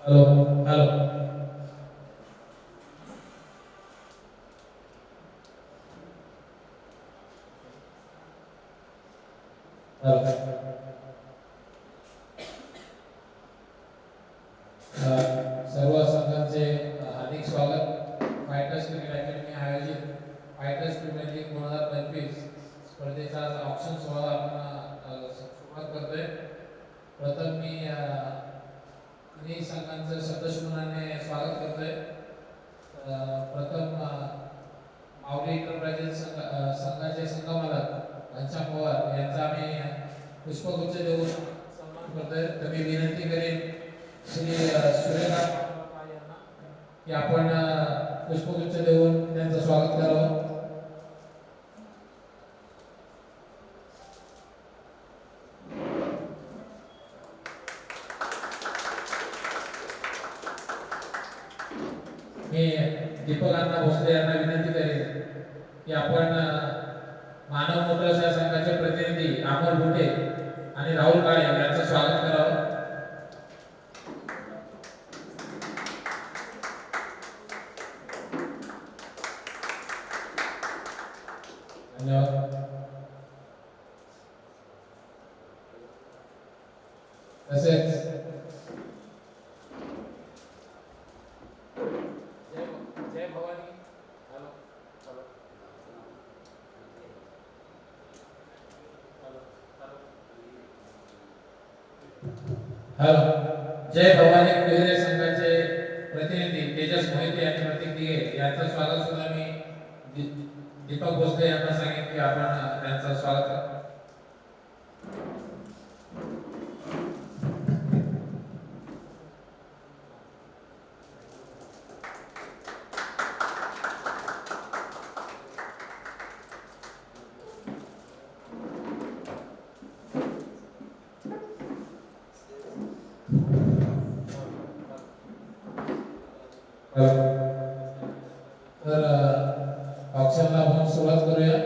Hello hello hello सर्व संघांचे हार्दिक स्वागत. फायटर्स क्रिकेट अकॅडमी आयोजित फायटर्स प्रीमियर लीग 2025 स्पर्धेचा आज ऑप्शन सोहळा आपण सुरुवात करतोय. प्रथम मी तिन्ही संघांचं शब्दशुमनाने स्वागत करतोय. प्रथम माऊली इंटरप्राइजेस संघाचे संघमालक घनश्याम पवार यांचा आम्ही पुष्पगुच्छ देऊन सन्मान करतोय. तर मी विनंती करेन श्री सूर्यकांत यांना की आपण पुष्पगुच्छ देऊन त्यांचं स्वागत करावं. मी दीपक अण्णा भोसले यांना विनंती करेन की आपण मानव मोटरसायकल संघाचे प्रतिनिधी अमोल भुटे आणि राहुल काळे यांचं स्वागत करावं. धन्यवाद. तसेच जय भवानी हॅलो हॅलो हॅलो जय भवानी कुहेरे संघाचे प्रतिनिधी तेजस मोहिते आणि प्रतीक दिघे यांचं स्वागत सुद्धा मी दीपक भोसले यांना सांगितले की आपण त्यांचं स्वागत करा. तर ऑप्शनला आपण सुरुवात करूया.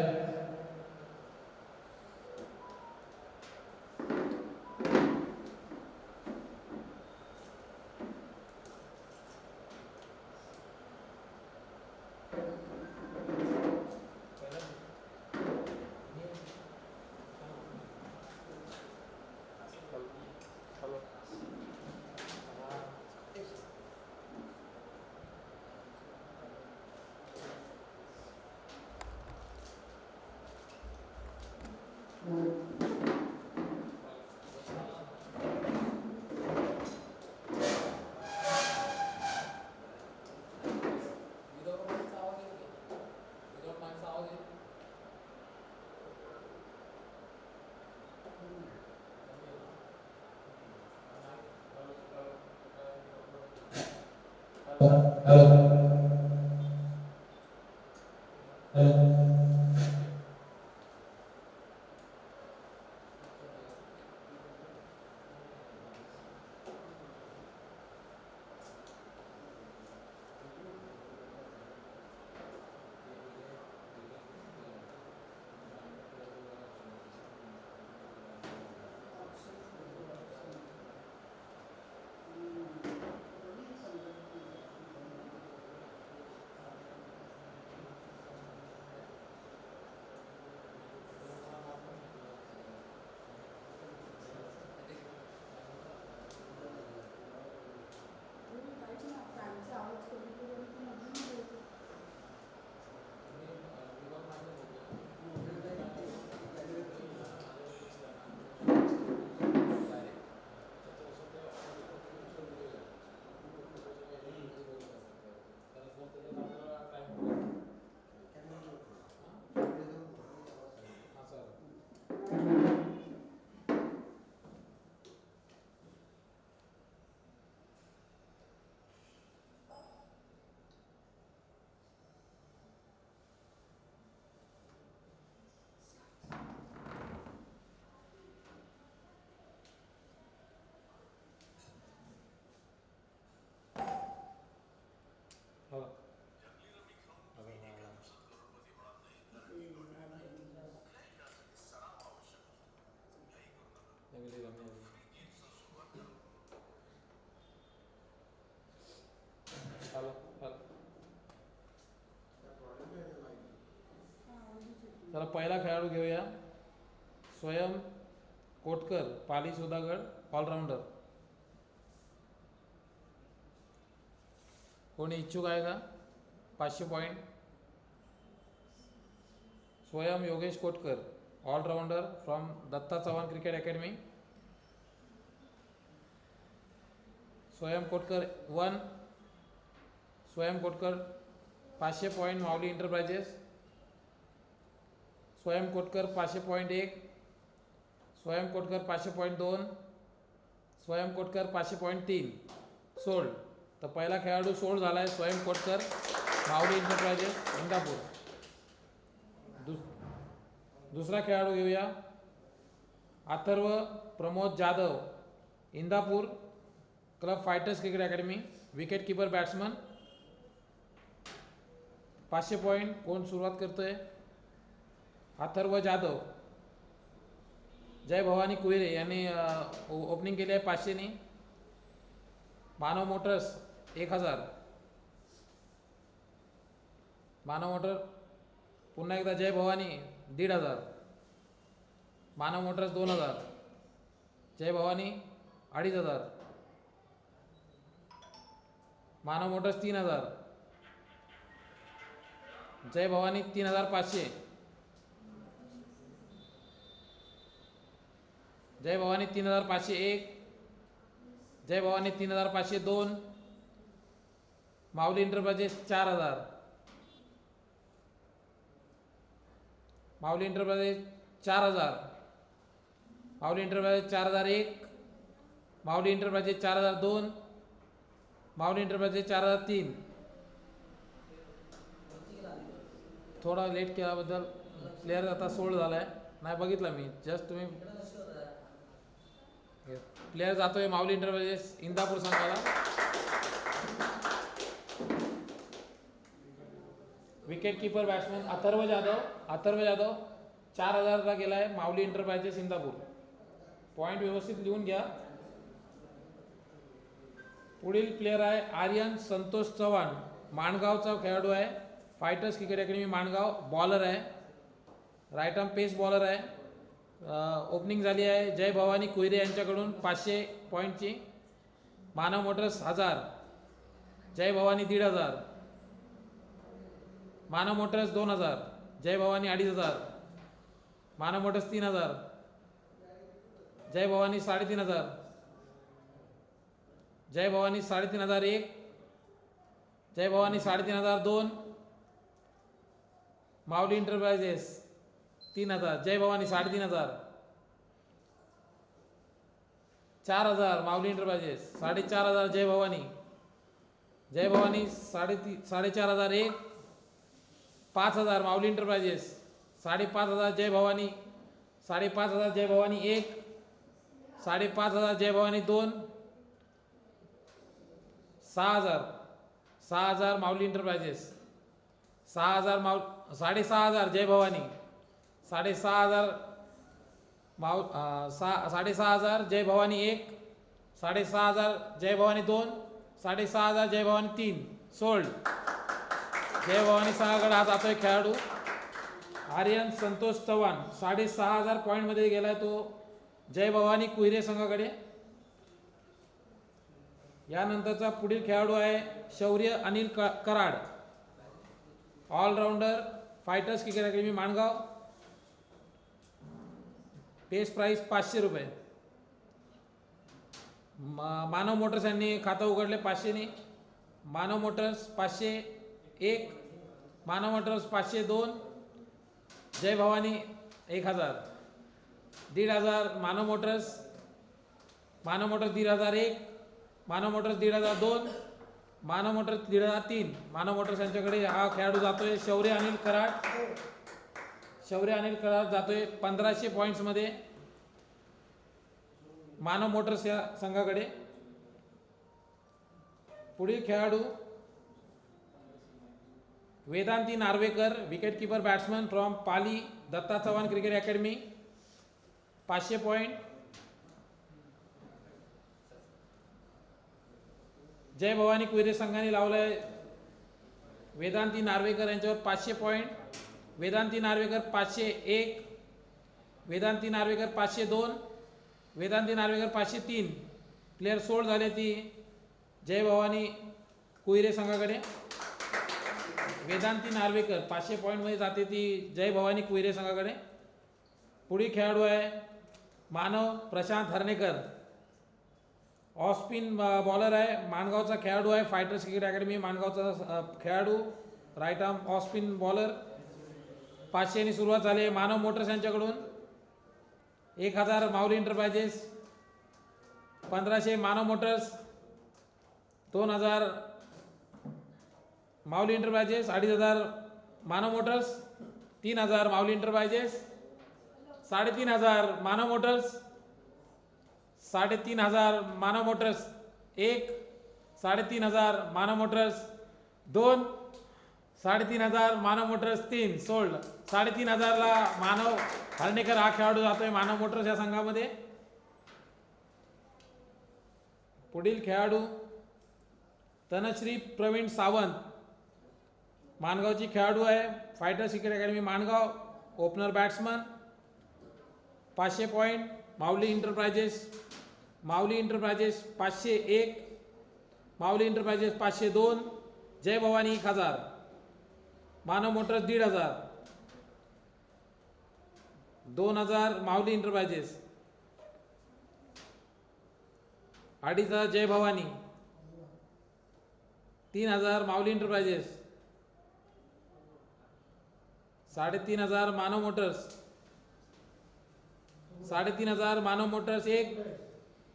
हॅलो हॅलो चला पहिला खेळाडू घेऊया. स्वयं कोटकर, पाली सुधागड, ऑलराऊंडर. कोणी इच्छुक आहे का? 500 point. Swayam Yogesh Kotkar, allrounder from Datta Chavan cricket academy. Swayam Kotkar 1. स्वयं कोटकर 500 पॉईंट माऊली एंटरप्राइजेस. स्वयं कोटकर 500 पॉईंट 1. स्वयं कोटकर 500 पॉईंट 2. स्वयं कोटकर 500 पॉईंट 3. सोल्ड. तर पहिला खेळाडू सोल्ड झाला आहे स्वयं कोटकर, माऊली एंटरप्राइजेस, इंदापूर. दुसरा खेळाडू घेऊया. Atharva Pramod Jadhav, Indapur club fighters cricket academy, wicket keeper batsman. 500 point. कोण सुरुवात करतोय? अथर्व जाधव. जय भवानी कुहिरे यांनी ओपनिंग केली आहे 500 नी. मानव मोटर्स 1000. मानव मोटर पुन्हा एकदा जय भवानी 1500. मानव मोटर्स 2000. जय भवानी 2500. मानव मोटर्स 3000. जय भवानी 3500. जय भवानी 3501. जय भवानी 3502. माऊली एंटरप्राइजेस 4000. माऊली एंटरप्राइजेस 4000. माऊली एंटरप्राइजेस 4001. माऊली एंटरप्राइजेस 4002. माऊली एंटरप्राइजेस 4003. थोडा लेट केल्याबद्दल प्लेअर आता सोल्ड झाला आहे. नाही बघितला मी, जस्ट तुम्ही प्लेअर जातोय माऊली एंटरप्राइजेस इंदापूर संघाला. Wicket keeper batsman Atharva Jadhav. Atharva Jadhav 4000ला गेला आहे माऊली एंटरप्राइजेस इंदापूर. पॉईंट व्यवस्थित लिहून घ्या. पुढील प्लेअर आहे आर्यन संतोष चव्हाण, माणगावचा खेळाडू आहे, fighters cricket academy Mangaon. Bowler आहे, राईट आर्म पेस बॉलर आहे. ओपनिंग झाली आहे जय भवानी कुहिरे यांच्याकडून 500 पॉईंटची. मानव मोटर्स 1000. जय भवानी 1500. मानव मोटर्स 2000. जय भवानी 2500. मानव मोटर्स 3000. जय भवानी 3500. जय भवानी 3501. जय भवानी 3502. माऊली एंटरप्राइजेस 3000. जय भवानी 3500. 4000 माऊली एंटरप्राइजेस. 4500 जय भवानी. जय भवानी 4501. 5000 माऊली एंटरप्राइजेस. 5500 जय भवानी. 5500 जय भवानी 1. 5500 जय भवानी 2. 6000 माऊली एंटरप्राइजेस. 6500 जय भवानी. 6500 जय भवानी 1. 6500 जय भवानी 2. 6500 जय भवानी 3. सोल्ड. जय भवानी संघाकडे हा जातोय खेळाडू आर्यन संतोष चव्हाण. 6500 पॉईंटमध्ये गेलाय तो जय भवानी कुहिरे संघाकडे. यानंतरचा पुढील खेळाडू आहे Shaurya Anil Karad, allrounder, fighters cricket academy Mangaon. Test price 500 रुपये. मानव मोटर्स यांनी खातं उघडले 500 नी. मानव मोटर्स 501. मानव मोटर्स 502. जय Bhavani 1000. 1500 Manav motors. Manav motors 1501. Manav motors 1502. Manav motors 1503. Manav motors यांच्याकडे हा खेळाडू जातोय शौर्य अनिल कराड. शौर्य अनिल कराड जातोय 1500 पॉईंट्समध्ये मानव मोटर्स या संघाकडे. पुढील खेळाडू Vedanti Narvekar, wicket keeper batsman from Pali Datta Chavan cricket academy. 500 point. Jai Bhavani Kuhire संघाने लावलाय वेदांती नार्वेकर यांच्यावर 500 point, Vedanti Narvekar 501, Vedanti Narvekar 502, Vedanti Narvekar 503. Player sold झाले ती जय भवानी कुहिरे संघाकडे. वेदांती नार्वेकर 500 पॉईंटमध्ये जाते ती जय भवानी कुहिरे संघाकडे. पुढील खेळाडू आहे Manav Prashant Harnekar, off spin bowler आहे, माणगावचा खेळाडू आहे, फायटर्स क्रिकेट अकॅडमी माणगावचा खेळाडू, right arm off spin bowler. 500 नी सुरुवात झाली. मानव मोटर्स यांच्याकडून 1000 Mauli enterprises, 1500 Manav motors, 2000 Mauli enterprises, 2500 Manav motors, 3000 Mauli enterprises, 3500 Manav motors, 3500 Manav motors 1, 3500 Manav motors 2, 3500 Manav motors 3. Sold. 3500 ला मानव हर्णेकर हा खेळाडू जातोय मानव मोटर्स या संघामध्ये. पुढील खेळाडू तनश्री प्रवीण सावंत, माणगावची खेळाडू आहे, fighters cricket academy Mangaon, opener batsman. 500 point. Mauli enterprises, Mauli enterprises 501, Mauli enterprises 502, जय Bhavani 1000, Manav motors 1500, 2000 Mauli enterprises, 2500 Jai Bhavani, 3000 Mauli enterprises, 3500 Manav motors, 3500 Manav motors 1,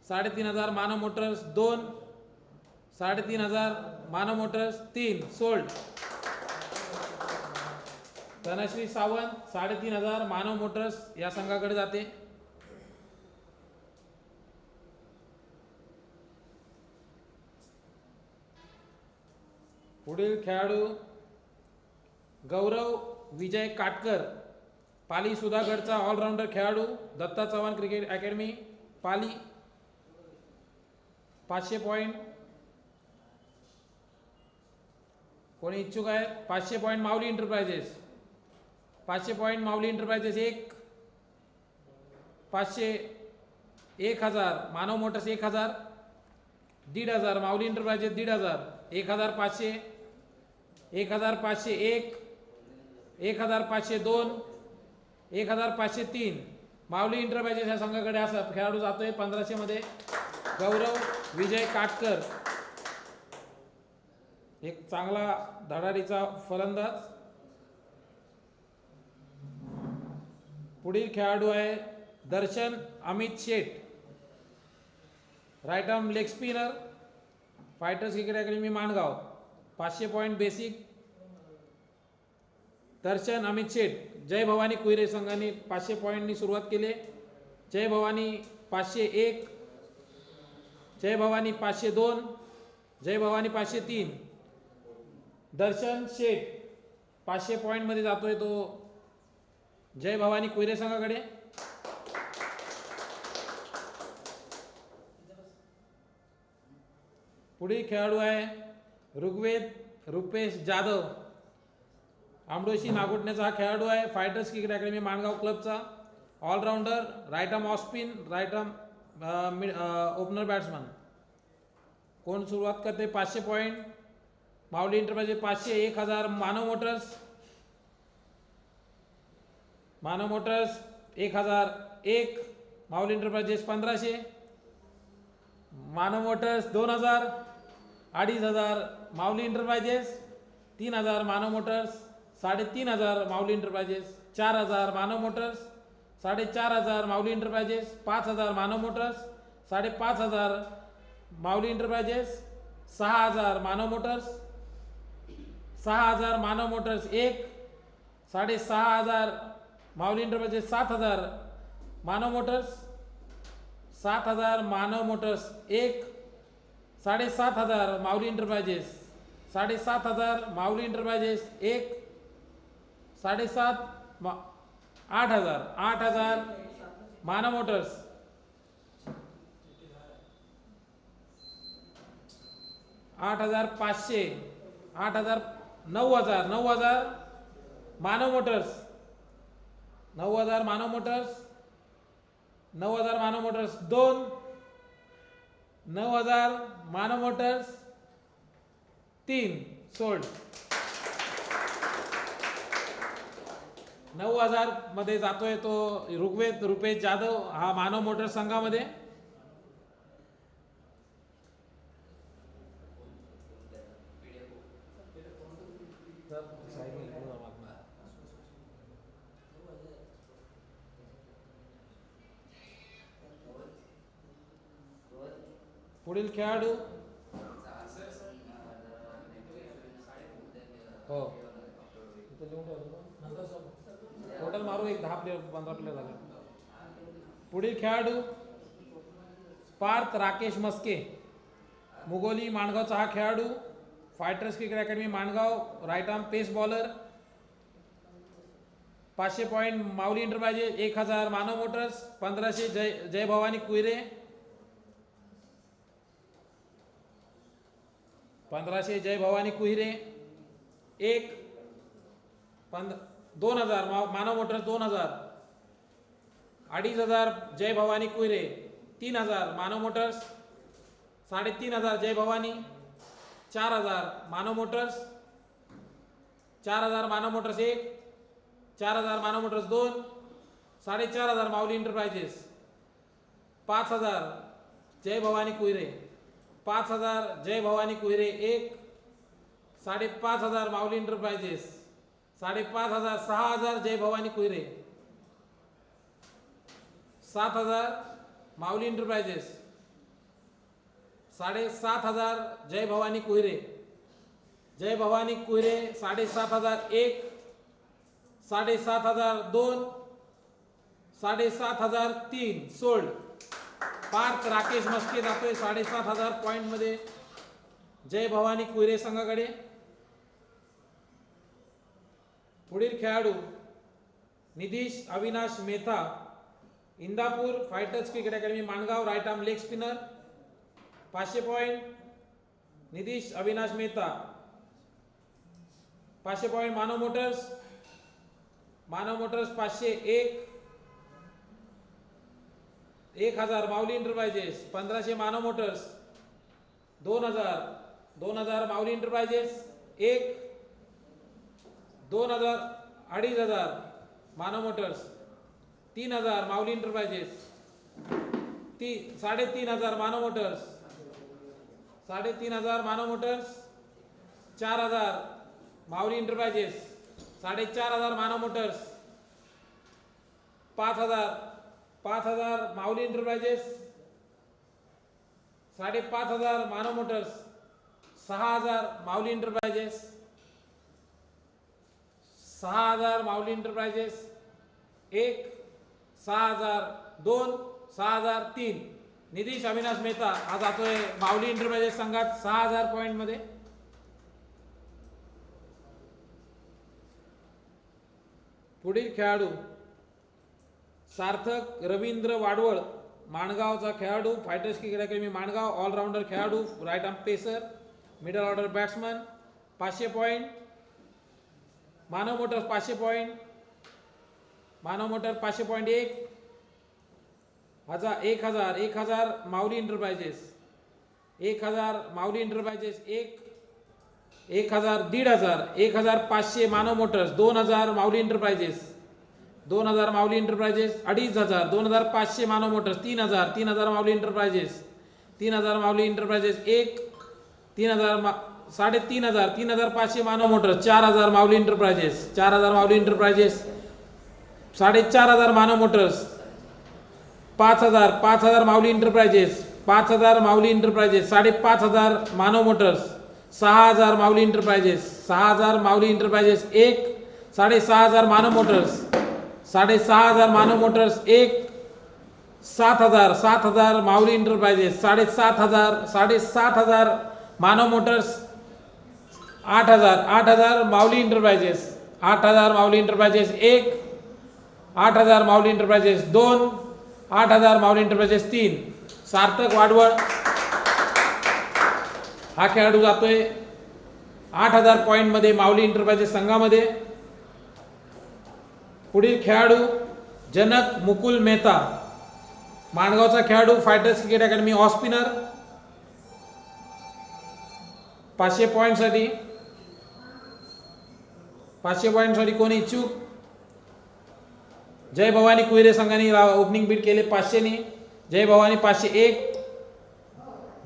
3500 Manav motors 2, 3500 Manav motors 3. Sold. Tanashri Sawant 3500 Manav motors या संघाकडे जाते. पुढील खेळाडू गौरव विजय काटकर, पाली सुधागडचा ऑलराऊंडर खेळाडू, Datta Chavan cricket academy Pali. 500 point. कोणी इच्छुक आहे? 500 point Mauli enterprises, 500 point Mauli enterprises 1, 500 1000 Manav motors 1000, 1500 माऊली एंटरप्राइजेस 1500, 1500, 1501, 1502, 1503 माऊली एंटरप्राइजेस या संघाकडे असा खेळाडू जातोय 1500 मध्ये. गौरव विजय काटकर, एक चांगला धडाडीचा फलंदाज. पुढील खेळाडू आहे Darshan Amit Sheth, right arm leg spinner, fighters cricket academy Mangaon. 500 point basic. Darshan Amit Sheth, Jai Bhavani Kuhire संघाने 500 पॉईंटनी सुरुवात केली. जय भवानी 501, जय भवानी 502, जय भवानी 503. दर्शन शेठ 500 पॉईंटमध्ये जातोय तो जय भवानी कुहिरे संघाकडे. पुढील खेळाडू आहे ऋग्वेद रुपेश जाधव, आंबडोशी नागोटण्याचा हा खेळाडू आहे, फायटर्स क्रिकेट अकॅडमी माणगाव क्लबचा allrounder, right arm off spin, right arm opener batsman. कोण सुरुवात करते? 500 point Mauli enterprises 500, 1000 Manav motors, Manav motors 1001, Mauli enterprises 1500, Manav motors 2000, 2500 Mauli enterprises, 3000 Manav motors, 3500 Mauli enterprises, 4000 Manav motors, 4500 Mauli enterprises, 5000 Manav motors, 5500 Mauli enterprises, 6000 Manav motors, 6000 Manav motors 1, 6500 Mauli enterprises, 7000 Manav motors, 7000 Manav motors 1, 7500 माऊली एंटरप्राइजेस, 7500 माऊली enterprises 1, 7.5 8000 मानव Motors, 8500 8000 9,000 मानव Motors 9,000 मानव Motors 9,000 मानव motors 2 9,000 मानव motors 3 sold 9,000 मध्ये जातोय तो ऋग्वेद रुपेश जाधव हा मानव motor संघामध्ये. पुढील खेळाडू हो टोटल मारू एक 10 प्लेयर 15 प्लेयर झाले. पुढील खेळाडू पार्थ राकेश मस्के मुगोली माणगावचा हा खेळाडू. Fighters cricket academy Mangaon right arm pace bowler. 500 point Mauli enterprises. 1,000 Manav motors. 1500 Jai Bhavani Kuhire. 1500 Jai Bhavani Kuhire. 2,000 Manav motors 2,000. 2,500 Jai Bhavani Kuhire. 3,000 Manav motors. 3,500 Jai Bhavani. 4,000 Manav motors. 4,000 Manav motors 1. 4,000 Manav motors 2. 4,500 Mauli enterprises. 5,000 Jai Bhavani Kuhire. 5,000 Jai Bhavani Kuhire 1. 5,500 Mauli enterprises. 5,500 6,000 जय भवानी कुहिरे. 7,000 माऊली एंटरप्राइजेस. 7,500 जय भवानी कुहिरे. जय भवानी कुहिरे 7,500 1. 7,500 2. 7,500 3 सोल्ड. पार्थ राकेश मस्के जातोय 7,500 पॉइंट मध्ये जय भवानी कुहिरे संघाकडे. पुढील खेळाडू Nidhish Avinash Mehta Indapur fighters cricket academy Mangaon right arm leg spinner. 500 point Nidhish Avinash Mehta. 500 point Manav motors. Manav motors 500 1. 1,000 Mauli enterprises. 1,500 Manav motors. 2,000 Mauli enterprises 1. 2,000 2,500 Manav motors. 3,000 Mauli enterprises. 3,500 Manav motors. 3,500 Manav motors. 4,000 Mauli enterprises. 4,500 Manav motors. 5,000 Mauli enterprises. 5,500 Manav motors. 6,000 Mauli enterprises. 6,000 Mauli enterprises 1. 6,000 2. 6,000 3. Nidheesh Avinash Mehta हा जातोय माऊली enterprises संघात 6,000 point मध्ये. पुढील खेळाडू सार्थक रवींद्र वाडवळ माणगावचा खेळाडू. Fighters cricket academy Mangaon. Allrounder खेळाडू. Right arm pacer. Middle order batsman. 500 point Manav motor. 500 point Manav motor. 500 point 1. 1,000 Mauli enterprises. 1,000 Mauli enterprises 1. 1,000 1,500. 1,500 Manav motors. 2,000 Mauli enterprises. 2,000 Mauli enterprises. 2,500. 2,500 Manav motors. 3,000 Mauli enterprises. 3,000 Mauli enterprises 1. 3,500 3,500 Manav motors. 4,000 Mauli enterprises. 4,000 Mauli enterprises. 4,500 Manav motors. 5,000 Mauli enterprises. 5,000 Mauli enterprises. 5,500 Manav motors. 6,000 Mauli enterprises. 6,000 Mauli enterprises 1. 6,500 मानव Motors. 6,500 मानव motors 1. 7,000 माऊली enterprises. 7,500 मानव Motors. 8,000 माऊली enterprises. 8,000 माऊली enterprises 1. 8,000 माऊली enterprises 2. 8,000 माऊली enterprises 3. सार्थक वाडवळ हा खेळाडू जातोय 8,000 पॉईंटमध्ये माऊली enterprises संघामध्ये पुढील खेळाडू जनक मुकुल मेहता, माणगावचा खेळाडू, fighters cricket academy off spinner, 500 पॉईंटसाठी. 500 पॉईंटसाठी कोणी इच्छुक? जय भवानी कुहिरे संघाने ओपनिंग बीट केले 500 नी. जय भवानी 501,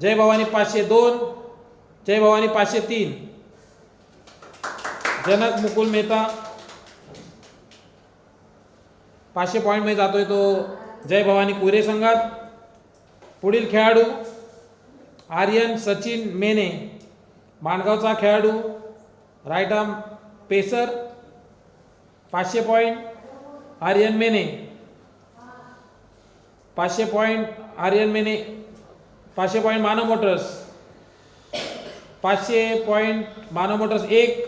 जय भवानी 502, जय भवानी 503. जनक मुकुल मेहता 500 पॉईंट मध्ये जातोय तो जय भवानी कुहिरे संघात. पुढील खेळाडू आर्यन सचिन मेने, माणगावचा खेळाडू, right arm pacer, 500 point Aryan Mene. 500 point Aryan Mene. 500 point Manav motors. 500 point Manav motors 1,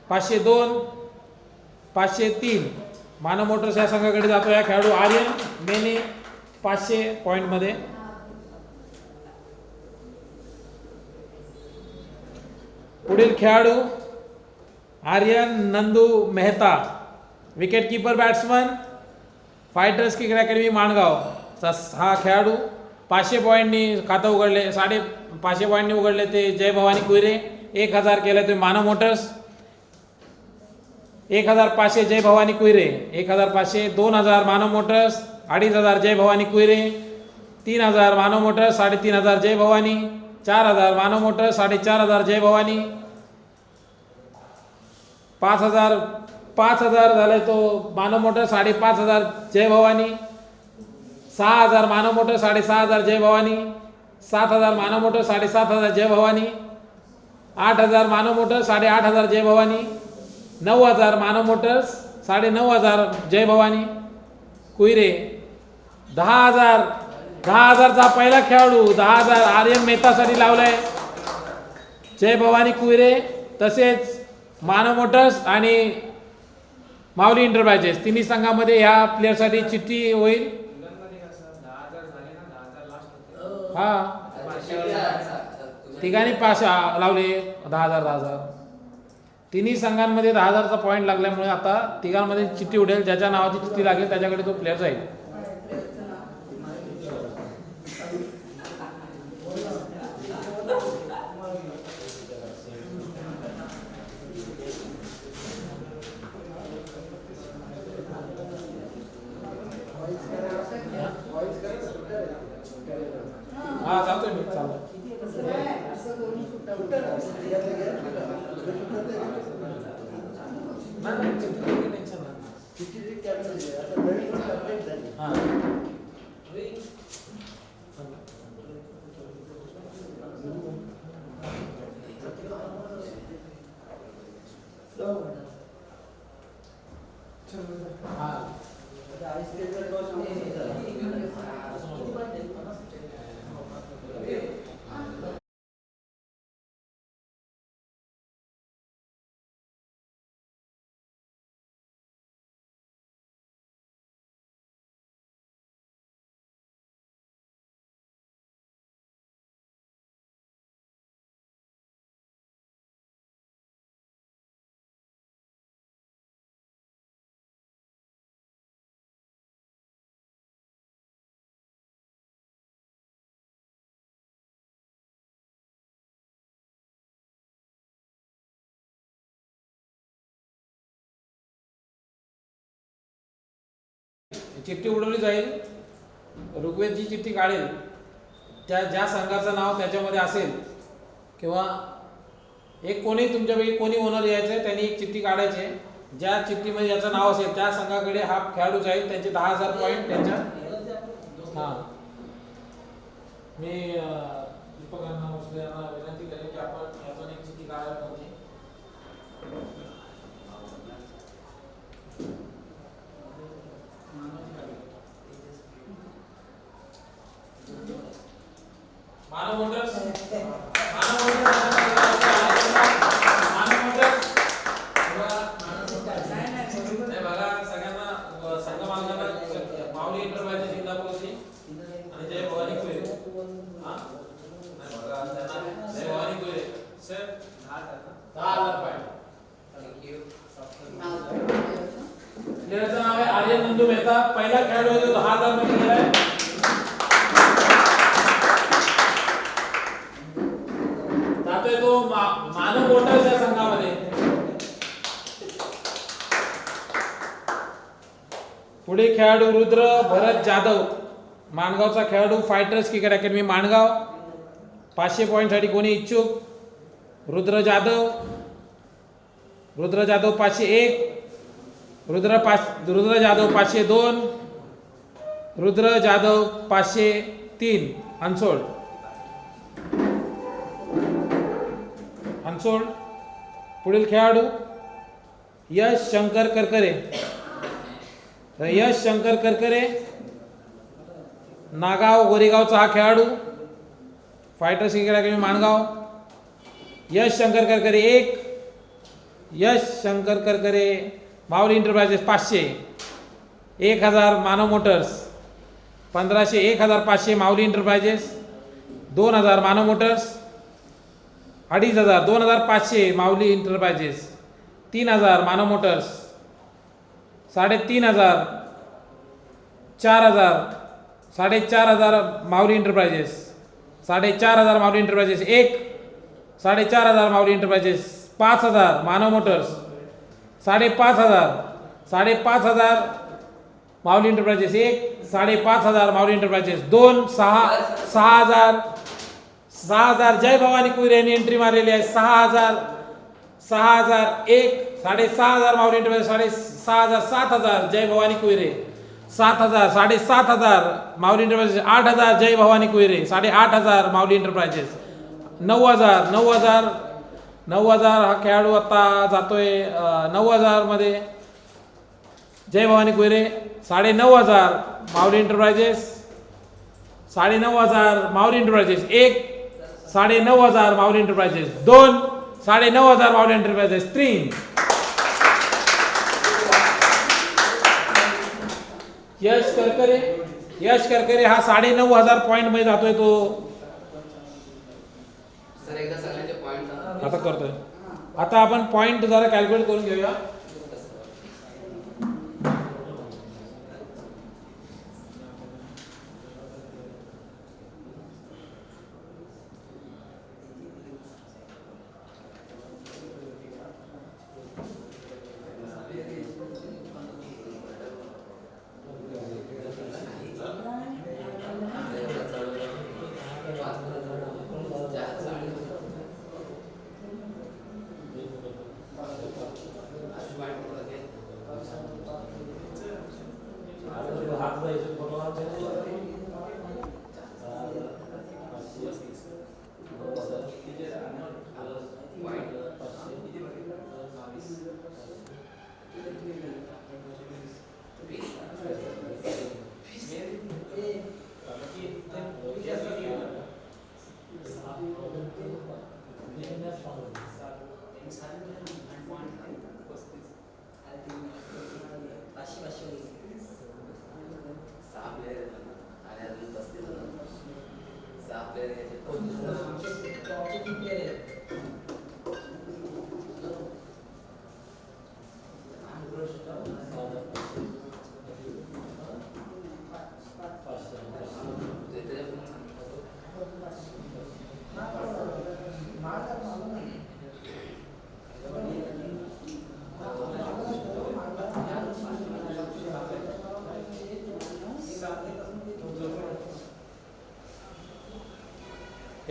502, 503. Manav motors या संघाकडे जातो या खेळाडू आर्यन मेने 500 पॉईंट मध्ये. पुढील खेळाडू Aryan Nandu Mehta, wicket keeper batsman, fighters cricket academy Mangaon. हा खेळाडू 500 पॉईंटनी खातं उघडले, 550 पॉईंटनी उघडले ते जय भवानी कुहिरे. 1000 केले ते मानव motors. 1500 Jai Bhavani कुहिरे, 1500, 2000 Manav motors, 2500 Jai Bhavani कुहिरे, 3000 Manav motors, 3500 जय भवानी, 4000 मानव मोटर्स, 4500 जय भवानी, 5000 झाले तो मानव मोटर्स, 5500 जय भवानी, 6000 मानव मोटर्स, 6500 जय भवानी, 7000 मानव मोटर्स, 7500 जय भवानी, 8000 मानव मोटर्स, 8500 जय भवानी, 9000 मानव मोटर्स, 9500 जय भवानी कुहिरे. 10,000चा पहिला खेळाडू 10,000 आर्यन मेहतासाठी लावलाय जय भवानी कुहिरे. तसेच मानव मोटर्स आणि माऊली इंटरप्राइजेस तिन्ही संघामध्ये ह्या प्लेअरसाठी चिठ्ठी होईल. हा तिघांनी पास लावले 10,000. तिन्ही संघांमध्ये 10,000चा पॉईंट लागल्यामुळे आता तिघांमध्ये चिठ्ठी उडेल. ज्याच्या नावाची चिठ्ठी लागेल त्याच्याकडे तो प्लेअर जाईल. हा जातोय मी चालतो. चिठ्ठी उडवली जाईल. ऋग्वेद जी चिठ्ठी काढेल त्या ज्या संघाचं नाव त्याच्यामध्ये असेल किंवा एक कोणी तुमच्यापैकी कोणी ओनर यायचं त्यांनी एक चिठ्ठी काढायची. ज्या चिठ्ठीमध्ये याचं नाव असेल त्या संघाकडे हा खेळाडू जाईल. त्यांचे 10,000 पॉईंट त्यांच्या. हां मी दीपक यांना विनंती करेन की आपण यातून एक चिठ्ठी काढायला पाहिजे. मानव मोटर्स बघा सगळ्यांना संघ मालकांना माऊली इंटरप्राइजेस इंदापूरची आणि जय भवानी कुहिरे. हा बघा जय भवानी कुहिरे सर 10,000 पहिला खेळाडू आहे तो 10,000 मध्ये गेलाय. जातोय तो मानव मोटर्स या संघामध्ये. पुढे खेळाडू रुद्र भरत जाधव, माणगावचा खेळाडू, fighters cricket academy Mangaon. 500 point साठी कोणी इच्छुक? रुद्र जाधव 501, रुद्र जाधव 502, रुद्र जाधव 503. अनसोल्ड. पुढील खेळाडू यश शंकर करकरे. यश शंकर करकरे नागाव गोरेगावचा हा खेळाडू, फायटर्स क्रिकेट अकॅडमी माणगाव. यश शंकर करकरे 1, यश शंकर करकरे माऊली enterprises 500, 1000 Manav motors, 1500, 1500 Mauli enterprises, 2000 Manav motors, 2500, 2500 Mauli enterprises, 3000 Manav motors, 3500, 4000, 4500 माऊली इंटरप्राइजेस, 4500 माऊली इंटरप्राइजेस 1, 4500 माऊली इंटरप्राइजेस, 5000 मानव मोटर्स, 5500, 5500 माऊली इंटरप्राइजेस 1, 5500 माऊली इंटरप्राइजेस 2, 6000, 6000 जय भवानी कुईरे यांनी एंट्री मारलेली आहे. 6000, 6001, 6500 माऊली इंटरप्राइजेस, 6500, 7000 जय भवानी कुईरे, 7000, 7500 माऊली इंटरप्राइजेस, 8000 जय भवानी कुईरे, 8500 माऊली इंटरप्राइजेस, 9000, 9000, 9000 हा खेळाडू आता जातोय 9000 मध्ये जय भवानी कुईरे, 9500 माऊली इंटरप्राइजेस, 9500 माऊली इंटरप्राइजेस 1, 9500 माऊली इंटरप्राइजेस 2, 9500 माऊली इंटरप्राइजेस 3. यश करकरे हा 9500 पॉइंट मध्ये जातोय तो. सर एकदा सगळ्यांचे पॉइंट आता करतोय. आता आपण पॉइंट जरा कॅल्क्युलेट करून घेऊया.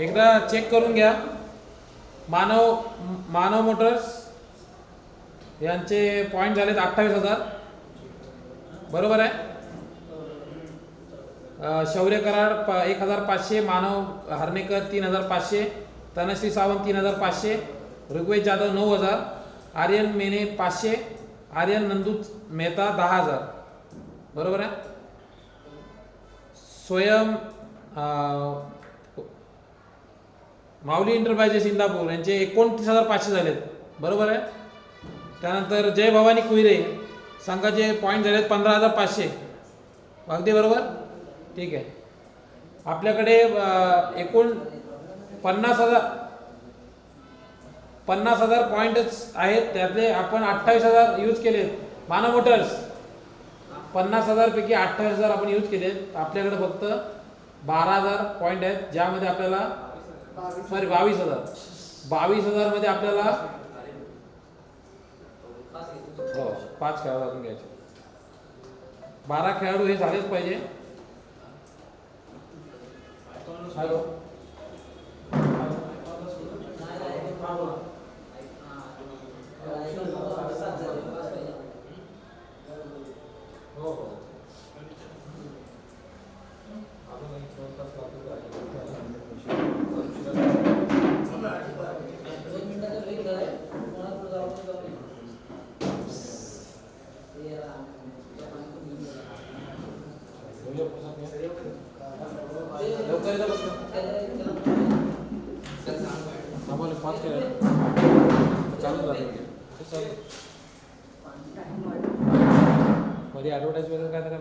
एकदा चेक करून घ्या. मानव मोटर्स यांचे पॉइंट झालेत 28,000, बरोबर आहे. शौर्य कराड 1500, मानव हर्णेकर 3500, तनश्री सावंत 3500, ऋग्वेद जाधव 9000, आर्यन मेने 500, आर्यन नंदू मेहता 10,000, बरोबर आहे. स्वयं माऊली इंटरप्राइजेस इंदापूर यांचे 29,500 झालेत, बरोबर आहे. त्यानंतर जय भवानी कुईरे संघाचे पॉईंट झालेत 15,500, अगदी बरोबर, ठीक आहे. आपल्याकडे एकूण 50,000 पॉईंटच आहेत, त्यातले आपण 28,000 यूज केलेत. मानव मोटर्स 50,000 पैकी 28,000 आपण यूज केले. आपल्याकडे फक्त 12,000 पॉईंट आहेत, ज्यामध्ये आपल्याला 22,000 मध्ये आपल्याला 5 खेळाडू अजून घ्यायचे. 12 खेळाडू हे झालेच पाहिजे. हॅलो आम्हाला 5 केलं चालू झालं मध्ये ॲडव्हर्टाईज वगैरे काय करतात.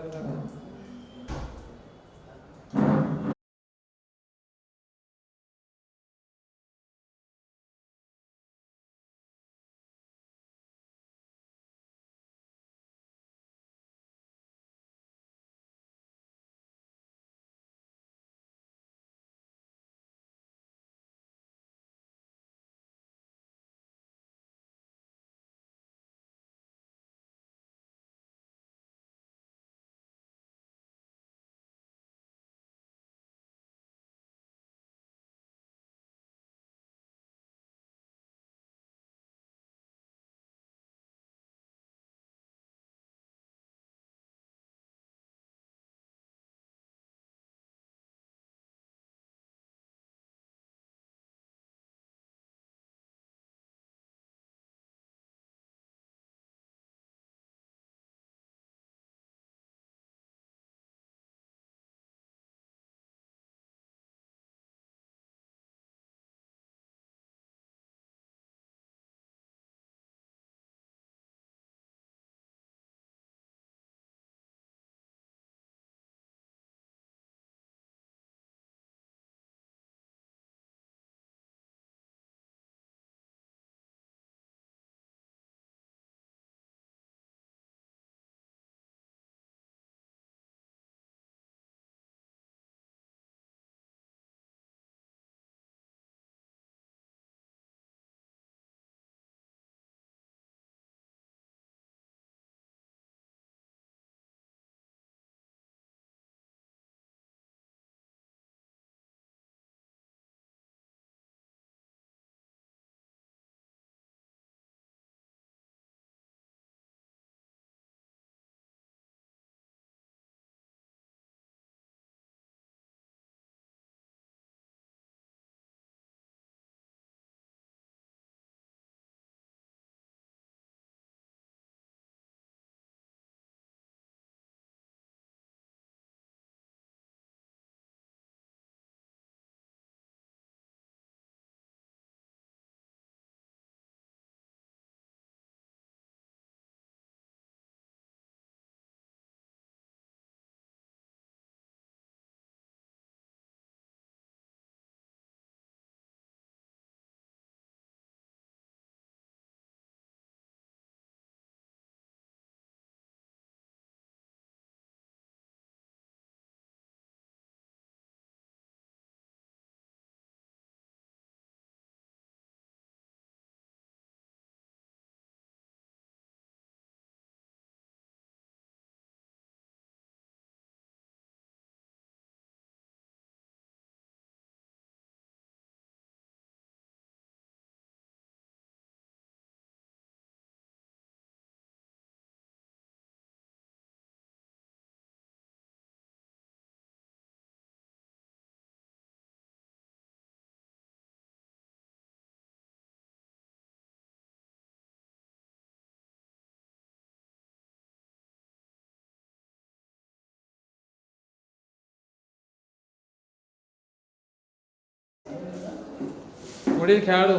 पुढील खेळाडू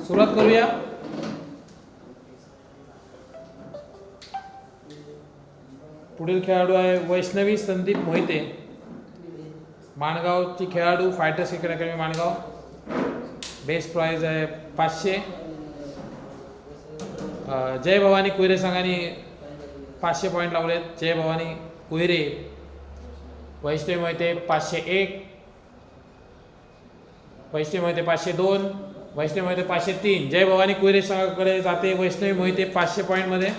सुरुवात करूया. पुढील खेळाडू आहे वैष्णवी संदीप मोहिते, माणगावची खेळाडू, fighters cricket academy Mangaon. Best prize आहे 500. जय भवानी कुहिरे संघाने 500 पॉईंट लावलेत. जय भवानी कुहिरे. वैष्णवी मोहिते 501, वैष्णवी मोहिते 502, वैष्णवी मोहिते 503. जय भवानी कुहिरे संघाकडे जाते वैष्णवी मोहिते 500 पॉईंट मध्ये.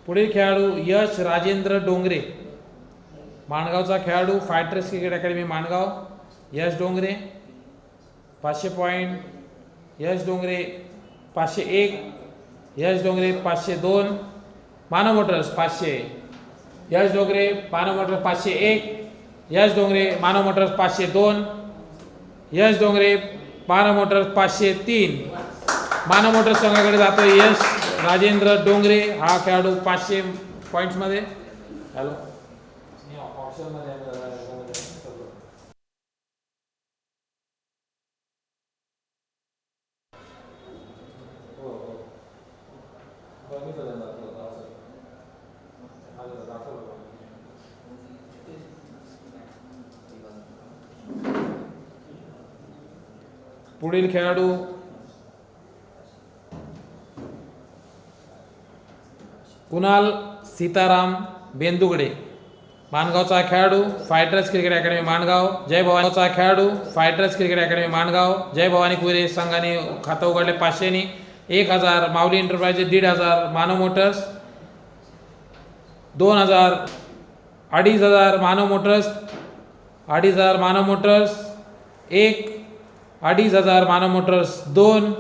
पुढील खेळाडू यश राजेंद्र डोंगरे, माणगावचा खेळाडू, फायटर्स क्रिकेट अकॅडमी माणगाव. यश डोंगरे 500 पॉईंट. यश डोंगरे 501, यश डोंगरे 502, मानव मोटर्स 500. यश डोंगरे मानव मोटर्स 501, यश डोंगरे मानव मोटर्स 502, यश डोंगरे मानव मोटर्स 503. मानव मोटर्स संघाकडे जातो यश राजेंद्र डोंगरे हा खेळाडू 500 पॉईंट्स मध्ये. हॅलो ऑप्शन मध्ये पुढील खेळाडू कुणाल सीताराम बेंदुगडे, माणगावचा खेळाडू, फायटर्स क्रिकेट अकॅडमी माणगाव. जय भवानीचा खेळाडू, फायटर्स क्रिकेट अकॅडमी माणगाव. जय भवानी कुहिरे संघाने खातं उघडले 500 नी. 1000 Mauli enterprises, 1500 Manav motors, 2000, 2500 Manav motors, 2500 Manav motors 1, 2500 Manav motors 2,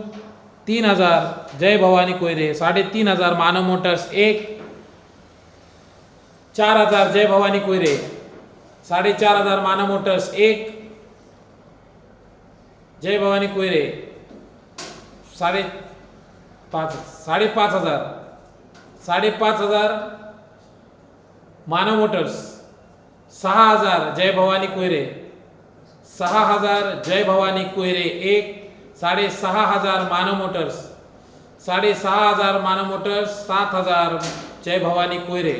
3000 Jay Bhavani कोयरे, 3500 Manav motors 1, 4000 Jay Bhavani कोयरे, 4500 मानव मोटर्स 1, जय भवानी कोयरे 5,500 मानव मोटर्स, 6000 जय भवानी कोयरे, 6000 जय भवानी कोयरे 1, 6500 मानव मोटर्स, 6500 मानव मोटर्स, 7000 जय भवानी कोयरे,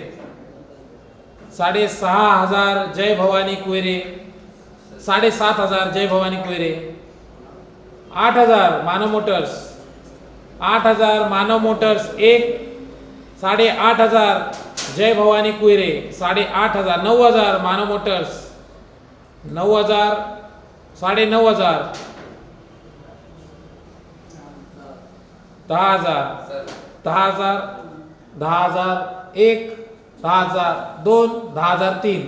6500 जय भवानी कोयरे, 7500 जय भवानी कोयरे, 8000 मानव मोटर्स, 8000 मानव मोटर्स 1, 8500 जय भवानी कोयरे, 8500, 9000 मानव मोटर्स, 9000, 9500, 10000, 10000, 10000 1, 10000 2, 10000 3.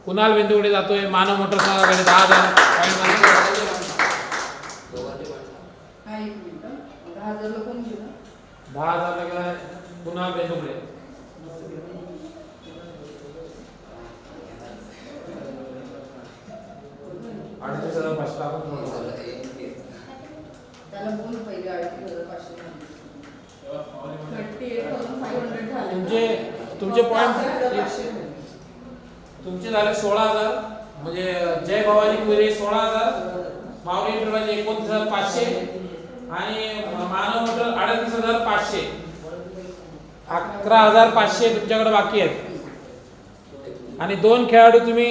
कुणाल बेंदुगडे जातोय मानव मोटर संघाकडे 10000 पॉइंट मध्ये. दोघांचे पण हा, एक मिनिट. 10,000 ला कोण गेलं? 10000 ला गेला कुणाल बेंदुगडे. आणि ते सगळं पाचशे आपण झालं, जोडलं. त्याला बोल पहिले 38,500 झाले. 38,500 झाले. तुमचे पॉइंट 5,500 तुमचे झाले 16000, म्हणजे जय भवानी कोयरे 16000, माऊली एंटरप्राइज 29500 आणि मानव मोटर 38500, 11500 तुमच्याकडे बाकी आहेत. आणि दोन खेळाडू तुम्ही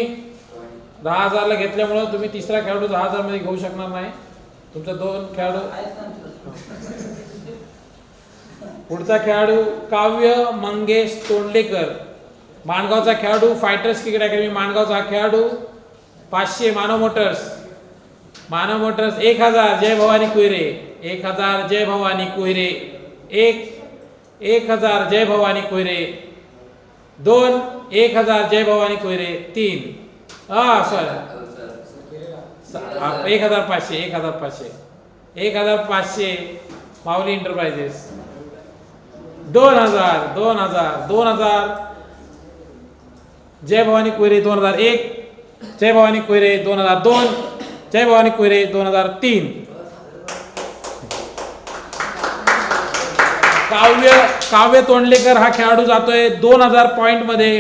10000 ला घेतल्यामुळे तुम्ही तिसरा खेळाडू 10000 मध्ये घेऊ शकणार नाही. तुमचा दोन खेळाडू. पुढचा खेळाडू काव्य मंगेश तोंडलेकर, माणगावचा खेळाडू, फायटर्स क्रिकेट अकॅडमी माणगावचा हा खेळाडू, 500 मानव मोटर्स, 1000 जय भवानी कोयरे, 1000 जय भवानी कोयरे 1, 1000 जय भवानी कोयरे 2, 1000 जय भवानी कोयरे 3, सॉरी 1500 माऊली एंटरप्राइजेस, 2000 जय भवानी कोयरे 2001, जय भवानी कोयरे 2002, जय भवानी कोयरे 2003. काव्य तोंडलेकर हा खेळाडू जातोय 2000 पॉइंट मध्ये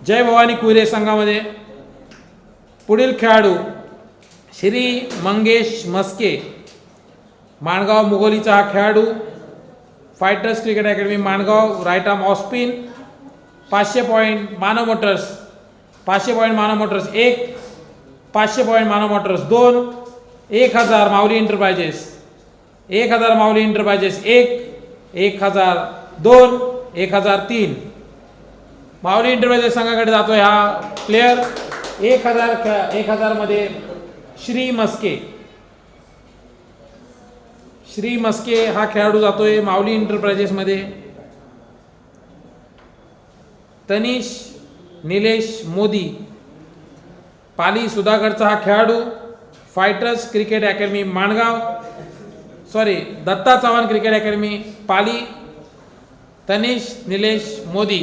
जय भवानी कोयरे संघामध्ये. पुढील खेळाडू श्री मंगेश मस्के, माणगाव मुगोलीचा हा खेळाडू, fighters cricket academy Mangaon, right arm off spin, 500 point Manav motors, 500 point Manav motors 1, 500 point Manav motors 2, 1000 Mauli enterprises, 1000 Mauli enterprises 1000 2 1003 Mauli enterprises संघाकडे जातोय हा प्लेयर 1000 मध्ये श्री मस्के हा खेळाडू जातोय माऊली इंटरप्राइजेस मध्ये. तनिष निलेश मोदी पाली सुधागडचा हा खेळाडू fighters cricket academy Mangaon Datta Chavan cricket academy Pali. Tanish Nilesh Modi